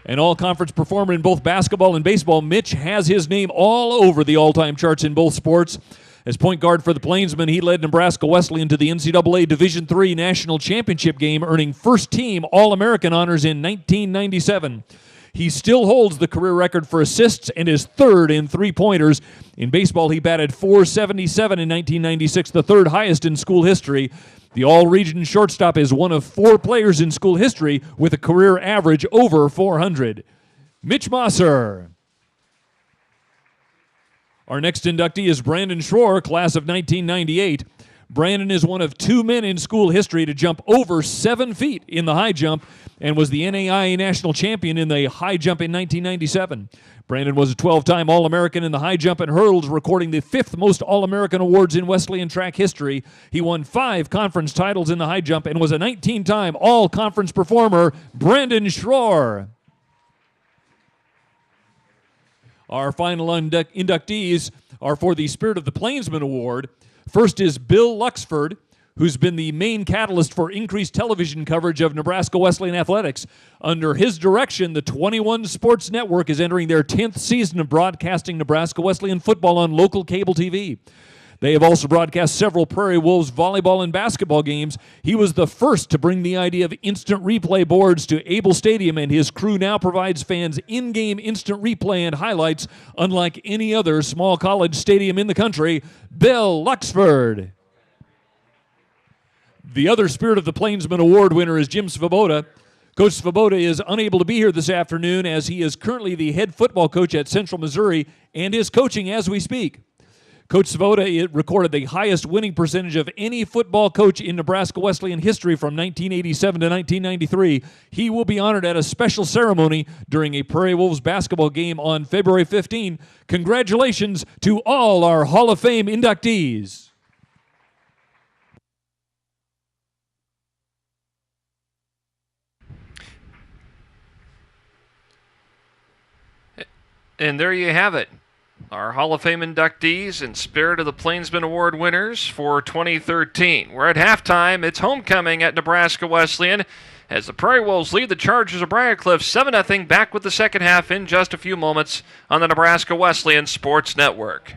[SPEAKER 20] An all-conference performer in both basketball and baseball, Mitch has his name all over the all-time charts in both sports. As point guard for the Plainsmen, he led Nebraska Wesleyan to the NCAA Division III National Championship game, earning first-team All-American honors in 1997. He still holds the career record for assists and is 3rd in three-pointers. In baseball, he batted .477 in 1996, the 3rd highest in school history. The All-Region shortstop is one of 4 players in school history with a career average over 400. Mitch Mosser. Our next inductee is Brandon Schroer, class of 1998. Brandon is one of 2 men in school history to jump over 7 feet in the high jump and was the NAIA national champion in the high jump in 1997. Brandon was a 12-time All-American in the high jump and hurdles, recording the 5th most All-American awards in Wesleyan track history. He won 5 conference titles in the high jump and was a 19-time All-Conference performer. Brandon Schroer. Our final inductees are for the Spirit of the Plainsman Award. First is Bill Luxford, who's been the main catalyst for increased television coverage of Nebraska Wesleyan athletics. Under his direction, the 21 Sports Network is entering their 10th season of broadcasting Nebraska Wesleyan football on local cable TV. They have also broadcast several Prairie Wolves volleyball and basketball games. He was the first to bring the idea of instant replay boards to Able Stadium, and his crew now provides fans in-game instant replay and highlights unlike any other small college stadium in the country. Bill Luxford. The other Spirit of the Plainsman Award winner is Jim Svoboda. Coach Svoboda is unable to be here this afternoon as he is currently the head football coach at Central Missouri and is coaching as we speak. Coach Svoboda recorded the highest winning percentage of any football coach in Nebraska Wesleyan history from 1987 to 1993. He will be honored at a special ceremony during a Prairie Wolves basketball game on February 15. Congratulations to all our Hall of Fame inductees.
[SPEAKER 12] And there you have it. Our Hall of Fame inductees and Spirit of the Plainsman Award winners for 2013. We're at halftime. It's homecoming at Nebraska Wesleyan as the Prairie Wolves lead the Chargers of Briar Cliff 7-0. Back with the second half in just a few moments on the Nebraska Wesleyan Sports Network.